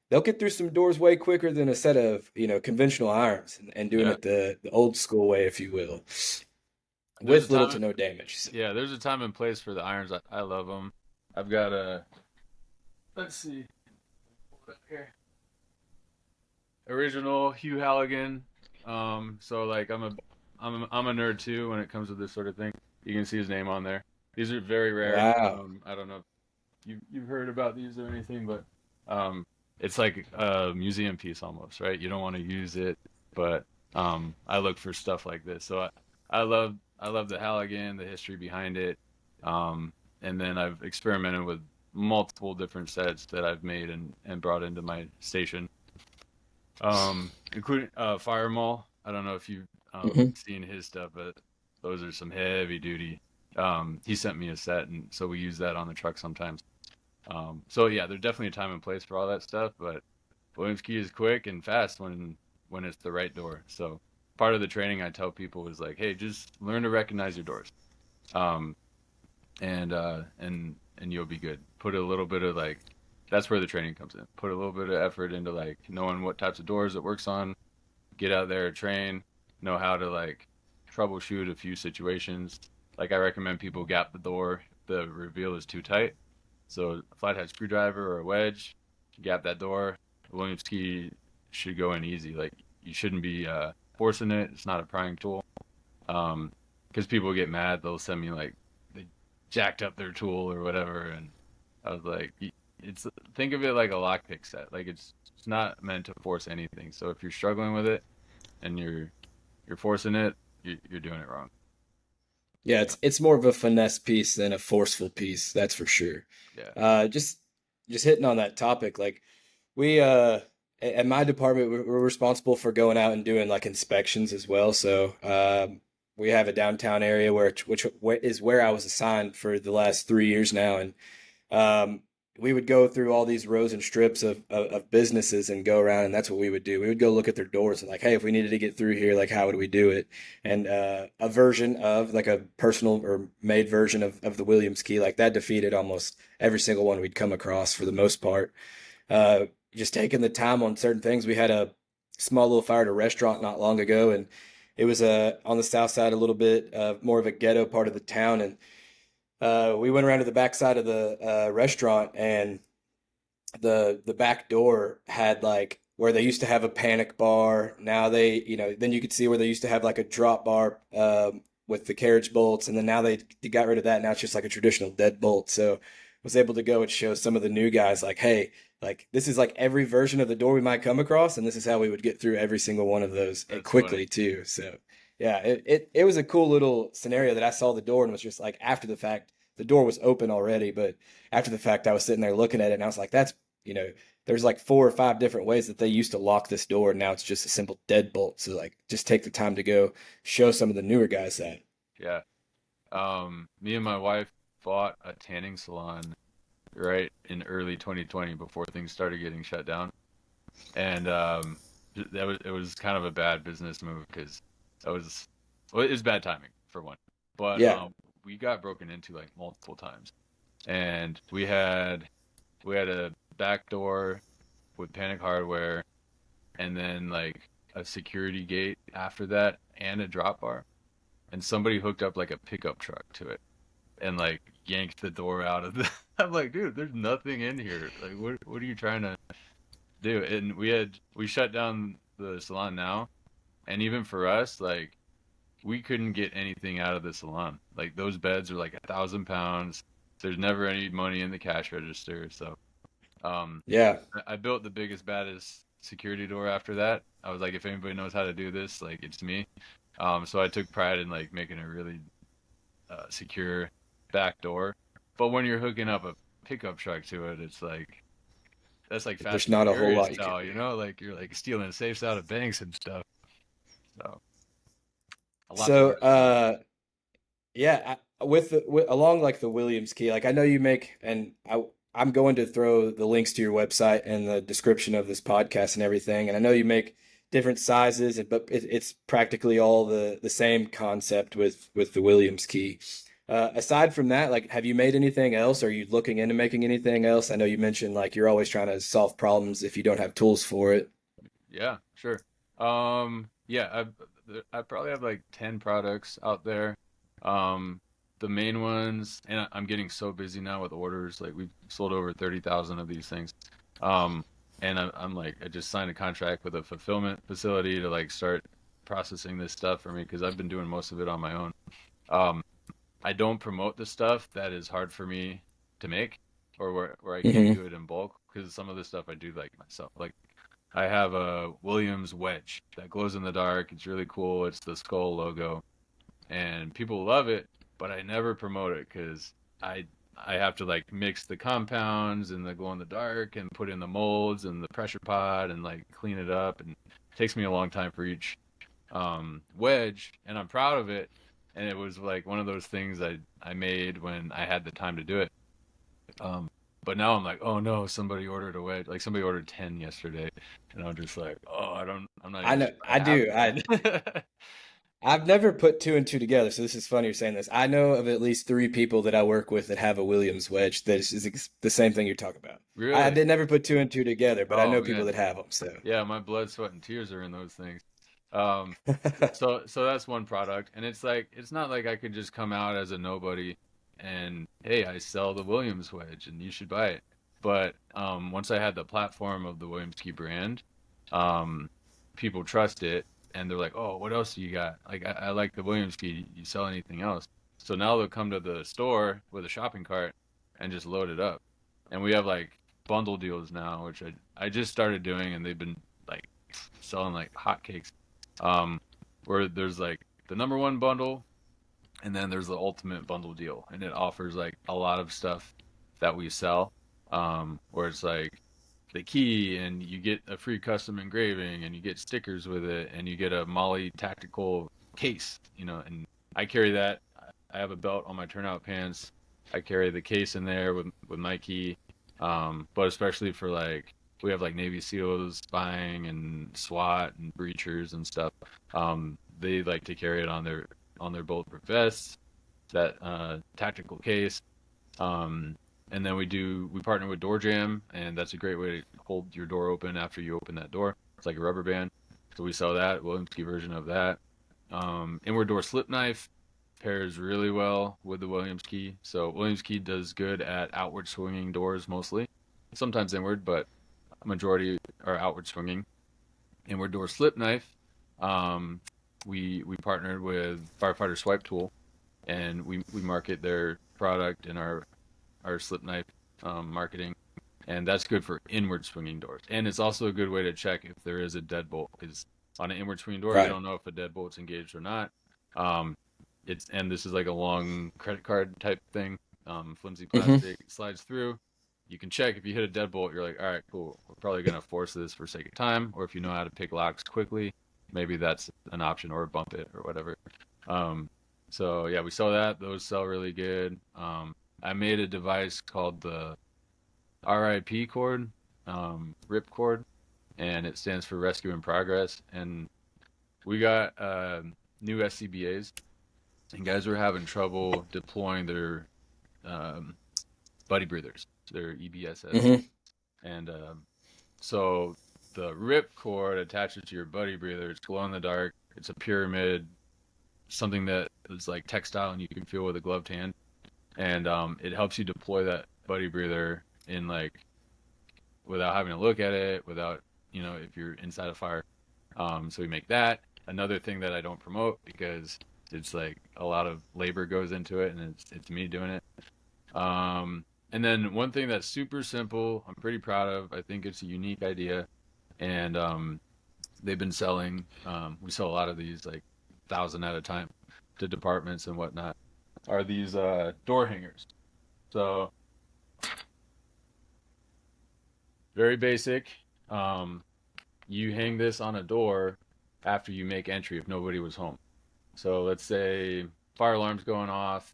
they'll get through some doors way quicker than a set of, conventional irons and doing Yeah. it the old school way, if you will, There's a with little time to no damage. Yeah, there's a time and place for the irons. I love them. I've got a let's see. Here. Original Hugh Halligan. So like I'm a nerd too when it comes to this sort of thing. You can see his name on there. These are very rare. Wow. I don't know if you've heard about these or anything, but um, it's like a museum piece almost, right? You don't want to use it, but I look for stuff like this. So I love the Halligan, the history behind it, and then I've experimented with multiple different sets that I've made and brought into my station, including Fire Mall. I don't know if you've Hmm. seen his stuff, but those are some heavy duty. He sent me a set, and so we use that on the truck sometimes. So yeah, there's definitely a time and place for all that stuff, but Williams key is quick and fast when it's the right door. So part of the training I tell people is like, hey, just learn to recognize your doors, um, and you'll be good. Put a little bit of like that's where the training comes in. Put a little bit of effort into like knowing what types of doors it works on. Get out there, train, know how to like troubleshoot a few situations. Like I recommend people gap the door if the reveal is too tight. So a flathead screwdriver or a wedge, gap that door. The Williams key should go in easy. Like you shouldn't be forcing it. It's not a prying tool. Because people get mad. They'll send me like they jacked up their tool or whatever, and I was like, it's think of it like a lockpick set. Like it's not meant to force anything. So if you're struggling with it and you're forcing it, you're doing it wrong. Yeah, it's more of a finesse piece than a forceful piece, that's for sure. Yeah. Just hitting on that topic, like we at my department we're responsible for going out and doing like inspections as well. So we have a downtown area which is where I was assigned for the last 3 years now, and um, we would go through all these rows and strips of businesses and go around, and that's what we would do. We would go look at their doors and like, hey, if we needed to get through here, like how would we do it? And a version of like a personal or made version of the Williams key, like that defeated almost every single one we'd come across for the most part. Just taking the time on certain things. We had a small little fire at a restaurant not long ago, and it was on the south side a little bit more of a ghetto part of the town, and we went around to the back side of the restaurant, and the back door had like where they used to have a panic bar. Now they, then you could see where they used to have like a drop bar with the carriage bolts, and then now they got rid of that. Now it's just like a traditional deadbolt. So I was able to go and show some of the new guys like, hey, like this is like every version of the door we might come across, and this is how we would get through every single one of those That's funny. quickly too. So yeah, it was a cool little scenario that I saw the door and was just like after the fact, the door was open already, but after the fact, I was sitting there looking at it and I was like, you know, there's like 4 or 5 different ways that they used to lock this door. And now it's just a simple deadbolt. So like, just take the time to go show some of the newer guys that. Yeah. Me and my wife bought a tanning salon right in early 2020 before things started getting shut down. And it was kind of a bad business move because that was well, it was bad timing for one. But Yeah, we got broken into like multiple times. And we had a back door with Panic Hardware and then like a security gate after that and a drop bar. And somebody hooked up like a pickup truck to it and like yanked the door out of the I'm like, dude, there's nothing in here. Like what are you trying to do? And we shut down the salon now, and even for us, like we couldn't get anything out of the salon. Like those beds are like 1,000 pounds. There's never any money in the cash register. So um yeah. I built the biggest, baddest security door after that. I was like, if anybody knows how to do this, like it's me. So I took pride in like making a really secure back door. But when you're hooking up a pickup truck to it, it's like that's like Fast There's and not a whole Furious lot you can style, do. like you're like stealing safes out of banks and stuff. So a lot to So, learn from that. yeah, along like the Williams key, like I know you make, and I'm going to throw the links to your website in the description of this podcast and everything. And I know you make different sizes, but it's practically all the same concept with the Williams key. Aside from that, like, have you made anything else? Are you looking into making anything else? I know you mentioned like you're always trying to solve problems if you don't have tools for it. Yeah, sure. Yeah, I probably have like 10 products out there. Um, the main ones, and I'm getting so busy now with orders. Like we've sold over 30,000 of these things. Um, and I'm like, I just signed a contract with a fulfillment facility to like start processing this stuff for me because I've been doing most of it on my own. Um, I don't promote the stuff that is hard for me to make or where I can't Hmm. do it in bulk because some of the stuff I do like myself. Like I have a Williams wedge that glows in the dark. It's really cool. It's the skull logo, and people love it, but I never promote it because I I have to like mix the compounds and the glow in the dark and put in the molds and the pressure pot and like clean it up, and it takes me a long time for each wedge, and I'm proud of it. And it was like one of those things I made when I had the time to do it. Um, but now I'm like, oh no, somebody ordered a wedge. Like somebody ordered 10 yesterday, and I'm just like, oh, I'm not I even know sure I I have do. enough. I've never put two and two together, so this is funny you're saying this. I know of at least 3 people that I work with that have a Williams wedge that is the same thing you're talking about. I Really? did never put two and two together, but I Oh know people man. that have them. So, Yeah, my blood, sweat, and tears are in those things. Um, so that's one product, and it's like it's not like I could just come out as a nobody and hey, I sell the Williams wedge and you should buy it. But once I had the platform of the Williams Key brand, um, people trust it and they're like, oh, what else do you got? Like I like the Williams Key. You sell anything else? So now they'll come to the store with a shopping cart and just load it up. And we have like bundle deals now, which I just started doing, and they've been like selling like hotcakes. Um, where there's like the number one bundle, and then there's the ultimate bundle deal, and it offers like a lot of stuff that we sell. Where it's like the key, and you get a free custom engraving, and you get stickers with it, and you get a Molly tactical case, and I carry that. I have a belt on my turnout pants. I carry the case in there with my key. But especially for like we have like Navy SEALs buying and SWAT and breachers and stuff. They like to carry it on their bulletproof vests, that tactical case. Um, and then we partner with Door Jam, and that's a great way to hold your door open after you open that door. It's like a rubber band. So we sell that, Williams Key version of that. Inward door slip knife pairs really well with the Williams Key. So Williams Key does good at outward swinging doors mostly, sometimes inward, but majority are outward swinging. Inward door slip knife, we partnered with Firefighter Swipe Tool, and we market their product in our slip knife marketing, and that's good for inward swinging doors. And it's also a good way to check if there is a deadbolt, because on an inward swinging door, you Right. don't know if a deadbolt's engaged or not. And this is like a long credit card type thing, flimsy Hmm. plastic, it slides through. You can check if you hit a deadbolt, you're like, all right, cool. We're probably gonna force this for sake of time, or if you know how to pick locks quickly, maybe that's an option, or bump it or whatever. Um, so yeah, we sell that. Those sell really good. I made a device called the RIP cord, RIP cord, and it stands for Rescue in Progress. And we got new SCBAs, and guys were having trouble deploying their um, buddy breathers, their EBSS, Hmm. and so the RIP cord attaches to your buddy breather. It's glow in the dark. It's a pyramid, something that is like textile and you can feel with a gloved hand, and it helps you deploy that buddy breather in like without having to look at it, without if you're inside a fire. So we make that. Another thing that I don't promote because it's like a lot of labor goes into it, and it's me doing it. And then one thing that's super simple, I'm pretty proud of. I think it's a unique idea, and they've been selling. We sell a lot of these, like 1,000 at a time, to departments and whatnot. Are these door hangers? So very basic. Um, you hang this on a door after you make entry if nobody was home. So let's say fire alarm's going off.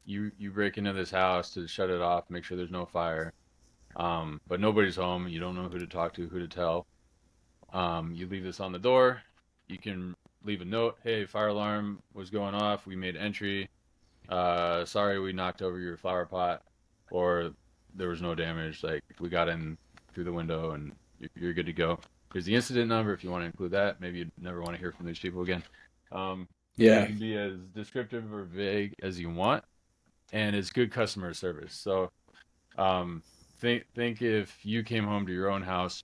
You break into this house to shut it off, make sure there's no fire. But nobody's home. You don't know who to talk to, who to tell. You leave this on the door. You can leave a note. Hey, fire alarm was going off. We made entry. Sorry, we knocked over your flower pot, or there was no damage. Like we got in through the window, and you're good to go. There's the incident number if you want to include that. Maybe you never want to hear from these people again. You Yeah. can be as descriptive or vague as you want, and it's good customer service. So um, think if you came home to your own house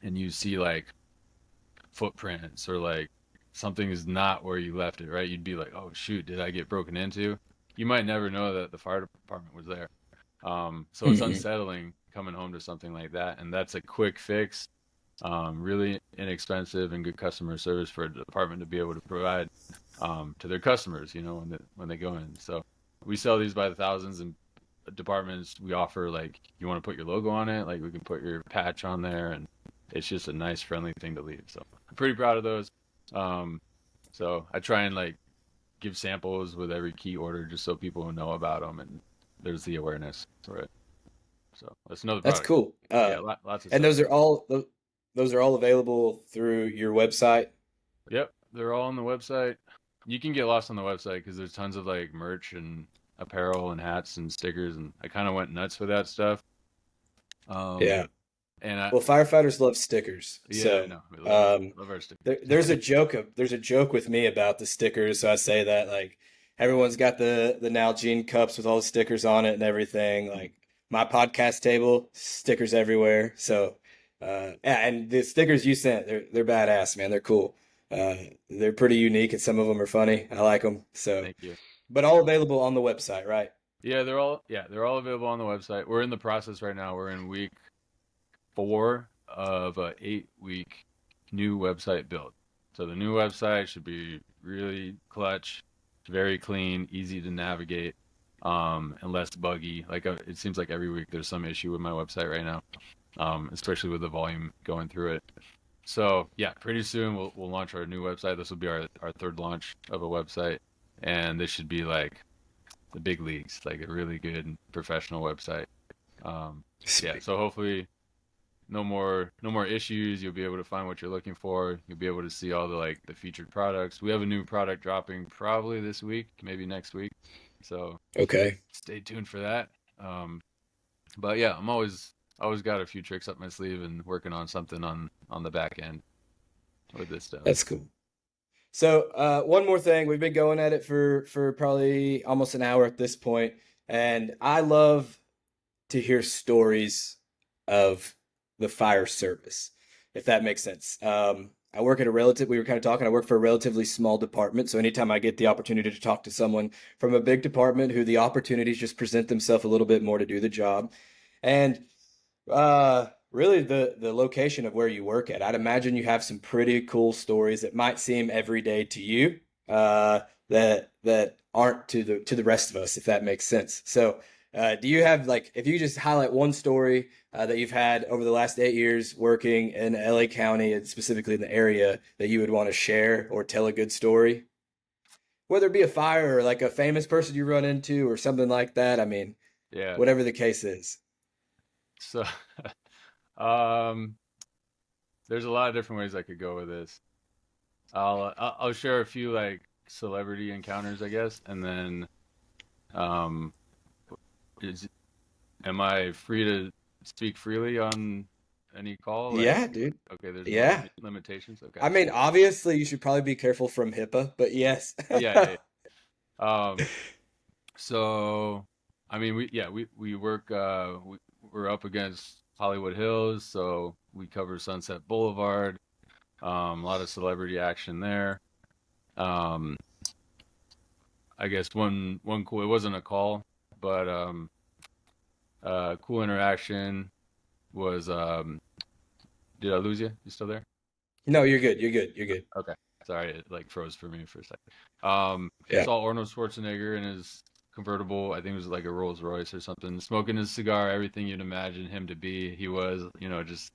and you see like footprints or like something is not where you left it, right? You'd be like, oh shoot, did I get broken into? You might never know that the fire department was there. So it's Hmm. unsettling coming home to something like that, and that's a quick fix, really inexpensive and good customer service for a department to be able to provide to their customers, when they go in. So we sell these by the thousands, and departments we offer like you want to put your logo on it, like we can put your patch on there, and it's just a nice friendly thing to leave. So I'm pretty proud of those. Um, so I try and like give samples with every key order just so people know about them, and there's the awareness for it. So that's another That's product. cool. Yeah, lots of And stuff. those are all available through your website. Yep, they're all on the website. You can get lost on the website because there's tons of like merch and apparel and hats and stickers, and I kind of went nuts with that stuff. Um, Yeah. and I, Well, firefighters love stickers. yeah, I So, know we um, love our stickers. there's a joke with me about the stickers. So I say that like everyone's got the Nalgene cups with all the stickers on it and everything. Like my podcast table, stickers everywhere. So, yeah, and the stickers you sent, they're badass, man. They're cool. Uh, they're pretty unique, and some of them are funny. I like them. So, Thank you. but all available on the website, right? Yeah, they're all available on the website. We're in the process right now. We're in week 4 of a 8-week new website build. So the new website should be really clutch, very clean, easy to navigate, and less buggy. Like it seems like every week there's some issue with my website right now, especially with the volume going through it. So yeah, pretty soon we'll launch our new website. This will be our third launch of a website, and this should be like the big leagues, like a really good professional website. Yeah, Sweet. so hopefully no more issues. You'll be able to find what you're looking for. You'll be able to see all the featured products. We have a new product dropping probably this week, maybe next week. So Okay. stay tuned for that. Um, but yeah, I'm always got a few tricks up my sleeve and working on something on the back end with this stuff. That's cool. So, one more thing. We've been going at it for probably almost an hour at this point, and I love to hear stories of the fire service, if that makes sense. I work at we were kind of talking, I work for a relatively small department. So anytime I get the opportunity to talk to someone from a big department who the opportunities just present themselves a little bit more to do the job. And really the location of where you work at. I'd imagine you have some pretty cool stories that might seem everyday to you, that aren't to the rest of us, if that makes sense. So, do you have like if you just highlight one story that you've had over the last 8 years working in LA County and specifically in the area that you would want to share or tell a good story? Whether it be a fire or like a famous person you run into or something like that. I mean, Yeah. whatever the case is. So, um, there's a lot of different ways I could go with this. I'll share a few like celebrity encounters, I guess, and then um, is am I free to speak freely on any call? Like, Yeah, dude. okay, there's no Yeah. limitations. Okay. I mean, obviously, you should probably be careful from HIPAA, but yes. Yeah, yeah, yeah. So, I mean, we work. We're up against Hollywood Hills, so we cover Sunset Boulevard. A lot of celebrity action there. Um, I guess one cool. It wasn't a call, but cool interaction was. Did I lose you? You still there? No, you're good. You're good. You're good. Okay. Sorry, it like froze for me for a second. Yeah. Saw Arnold Schwarzenegger in his convertible. I think it was like a Rolls Royce or something, smoking his cigar. Everything you'd imagine him to be. He was, just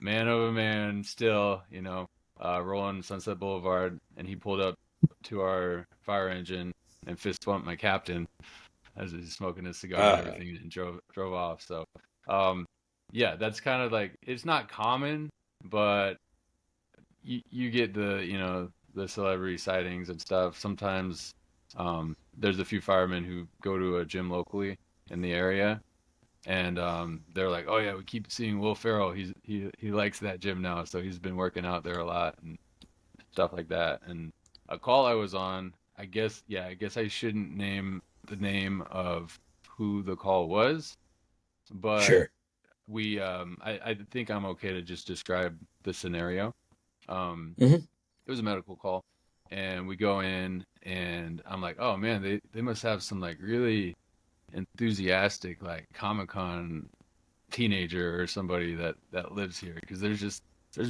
man of a man. Still, rolling Sunset Boulevard, and he pulled up to our fire engine and fist bumped my captain as he's smoking his cigar and Uh, everything, and drove off. So, um, yeah, that's kind of like it's not common, but you get the celebrity sightings and stuff. Sometimes there's a few firemen who go to a gym locally in the area, and they're like, "Oh yeah, we keep seeing Will Ferrell. He likes that gym now, so he's been working out there a lot and stuff like that." And a call I was on, I guess I shouldn't name the name of who the call was, but sure. I think I'm okay to just describe the scenario. Um, Hmm. it was a medical call, and we go in, and I'm like, oh man, they must have some like really enthusiastic like Comic-Con teenager or somebody that lives here, because there's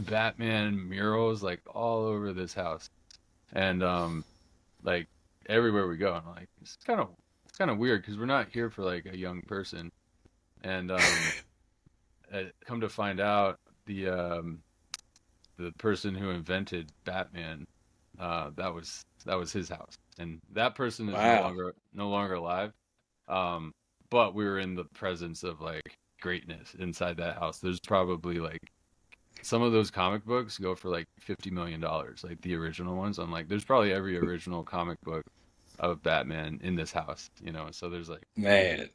Batman murals like all over this house, and like everywhere we go. And I'm like, it's kind of weird because we're not here for like a young person, and come to find out the person who invented Batman, that was his house, and that person is no Wow. longer no longer alive. Um, but we were in the presence of like greatness inside that house. There's probably like some of those comic books go for like $50 million, like the original ones. I'm like, there's probably every original comic book of Batman in this house, So there's Man.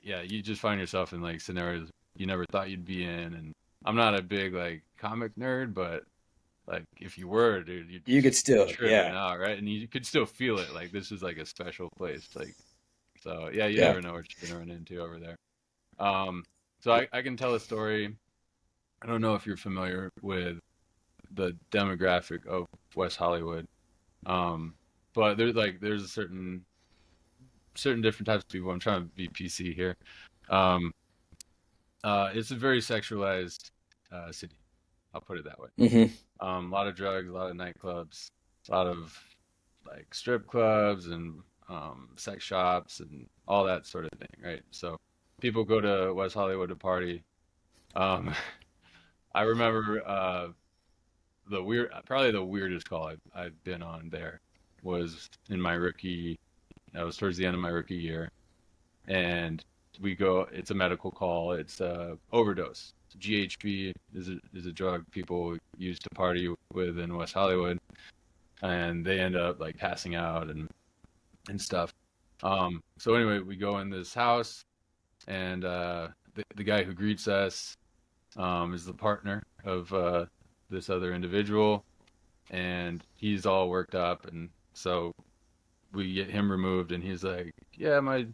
yeah, you just find yourself in like scenarios you never thought you'd be in. And I'm not a big like comic nerd, but like if you were, dude, you'd You just could still, tripping yeah. out, right? And you could still feel it. Like this is like a special place. Like so, yeah, you Yeah. never know what you're gonna run into over there. Um, so I can tell a story. I don't know if you're familiar with the demographic of West Hollywood, um, but there's a certain different types of people. I'm trying to be PC here. Um, it's a very sexualized city. I'll put it that way. Hmm. A lot of drugs, a lot of nightclubs, a lot of like strip clubs and sex shops and all that sort of thing, right? So people go to West Hollywood to party. Um, I remember probably the weirdest call I've been on there was in my rookie. That was towards the end of my rookie year, and we go. It's a medical call. It's overdose. GHB is a drug people use to party with in West Hollywood, and they end up like passing out and stuff. So anyway, we go in this house, and the guy who greets us is the partner of this other individual, and he's all worked up, and so we get him removed, and he's like, "Yeah, my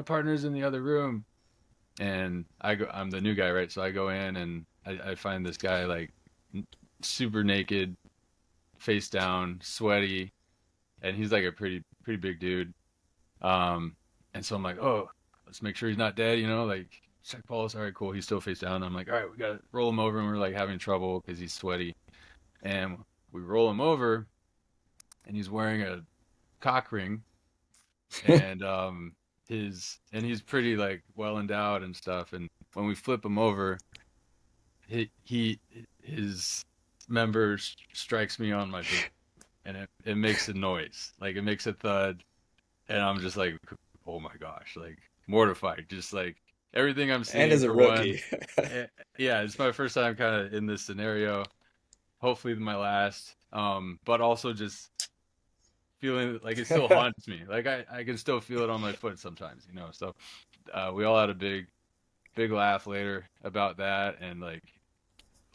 partner's in the other room," and I'm the new guy, right? So I go in and I find this guy like super naked, face down, sweaty, and he's like a pretty big dude. Um, and so I'm like, oh, let's make sure he's not dead, like check pulse. All right, cool. He's still face down. I'm like, all right, we gotta roll him over, and we're like having trouble because he's sweaty. And we roll him over, and he's wearing a cock ring, and he's pretty like well endowed and stuff. And when we flip him over, his member strikes me on my boot, and it makes a noise, like it makes a thud, and I'm just like, oh my gosh, like mortified, just like everything I'm And seeing as a for one. rookie. Yeah, it's my first time kind of in this scenario. Hopefully my last. But also just feeling like it still haunts me. Like I can still feel it on my foot sometimes. So we all had a big laugh later about that, and like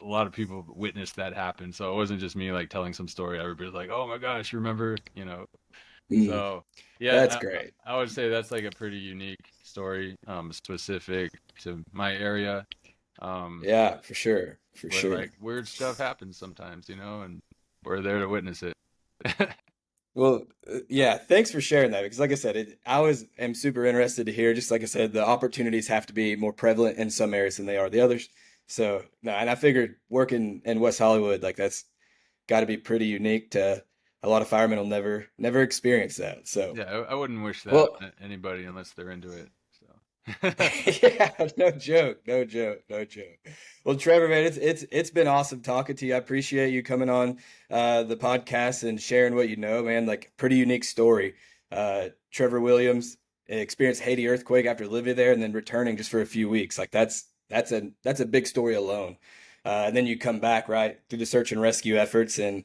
a lot of people witnessed that happen. So it wasn't just me like telling some story. Everybody's like, "Oh my gosh, you remember?" Mm, So that's yeah, great. I would say that's like a pretty unique story, specific to my area. Um, Yeah, for sure. For but sure. like weird stuff happens sometimes, and we're there to witness it. Well, yeah, thanks for sharing that because, like I said, I was am super interested to hear. Just like I said, the opportunities have to be more prevalent in some areas than they are the others. So, no, and I figured working in West Hollywood, like that's got to be pretty unique to a lot of firemen will never experience that. So, Yeah, I wouldn't wish that well, on anybody unless they're into it. So yeah, no joke, no joke, no joke. Well, Trevor, man, it's been awesome talking to you. I appreciate you coming on the podcast and sharing what you know, man. Like pretty unique story. Trevor Williams experienced Haiti earthquake after living there and then returning just for a few weeks. Like that's a big story alone. And then you come back right through the search and rescue efforts and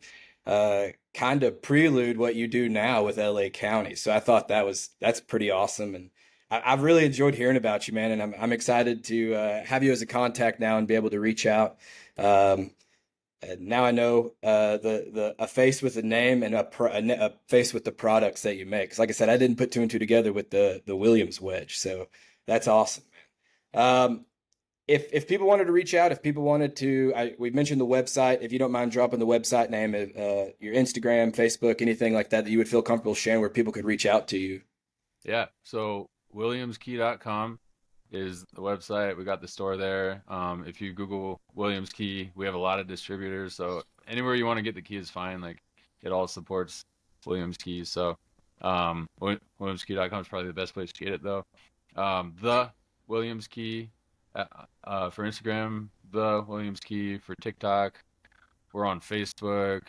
kind of prelude what you do now with LA County. So I thought that's pretty awesome and. I've really enjoyed hearing about you, man, and I'm excited to have you as a contact now and be able to reach out. Um, and now I know the a face with a name and a face with the products that you make. 'Cause like I said, I didn't put two and two together with the Williams wedge, so that's awesome. If people wanted to reach out, if people wanted to, we mentioned the website. If you don't mind dropping the website name, your Instagram, Facebook, anything like that you would feel comfortable sharing, where people could reach out to you. yeah, so williamskey.com is the website. We got the store there. If you Google Williams Key, we have a lot of distributors. So anywhere you want to get the key is fine. Like it all supports Williams Keys. So williamskey.com is probably the best place to get it though. The Williams Key for Instagram, the Williams Key for TikTok. We're on Facebook.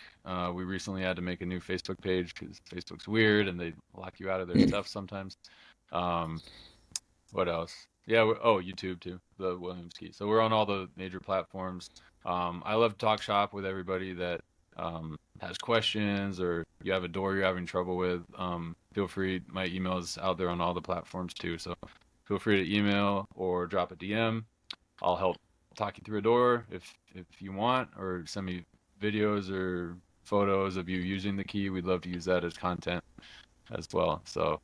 We recently had to make a new Facebook page because Facebook's weird and they lock you out of their stuff sometimes. Um, what else? Yeah, YouTube too, the Williams Key. So we're on all the major platforms. I love to talk shop with everybody that has questions or you have a door you're having trouble with. Feel free. My email is out there on all the platforms too. So feel free to email or drop a DM. I'll help talk you through a door if you want, or send me videos or photos of you using the key. We'd love to use that as content as well. So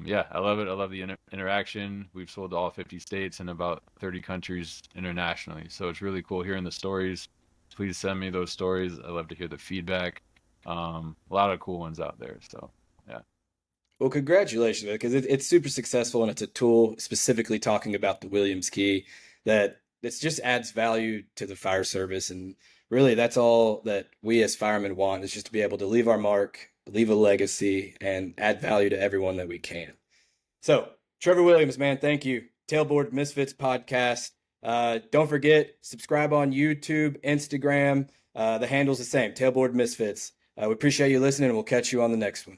yeah, I love it. I love the interaction. We've sold to all 50 states and about 30 countries internationally. So it's really cool hearing the stories. Please send me those stories. I love to hear the feedback. A lot of cool ones out there. So yeah, Well, congratulations, because it's super successful and it's a tool specifically talking about the Williams key that just adds value to the fire service. And really, that's all that we as firemen want is just to be able to leave our mark, leave a legacy, and add value to everyone that we can. So, Trevor Williams, man, thank you. Tailboard Misfits podcast. Don't forget, subscribe on YouTube, Instagram. The handle's the same, Tailboard Misfits. We appreciate you listening, and we'll catch you on the next one.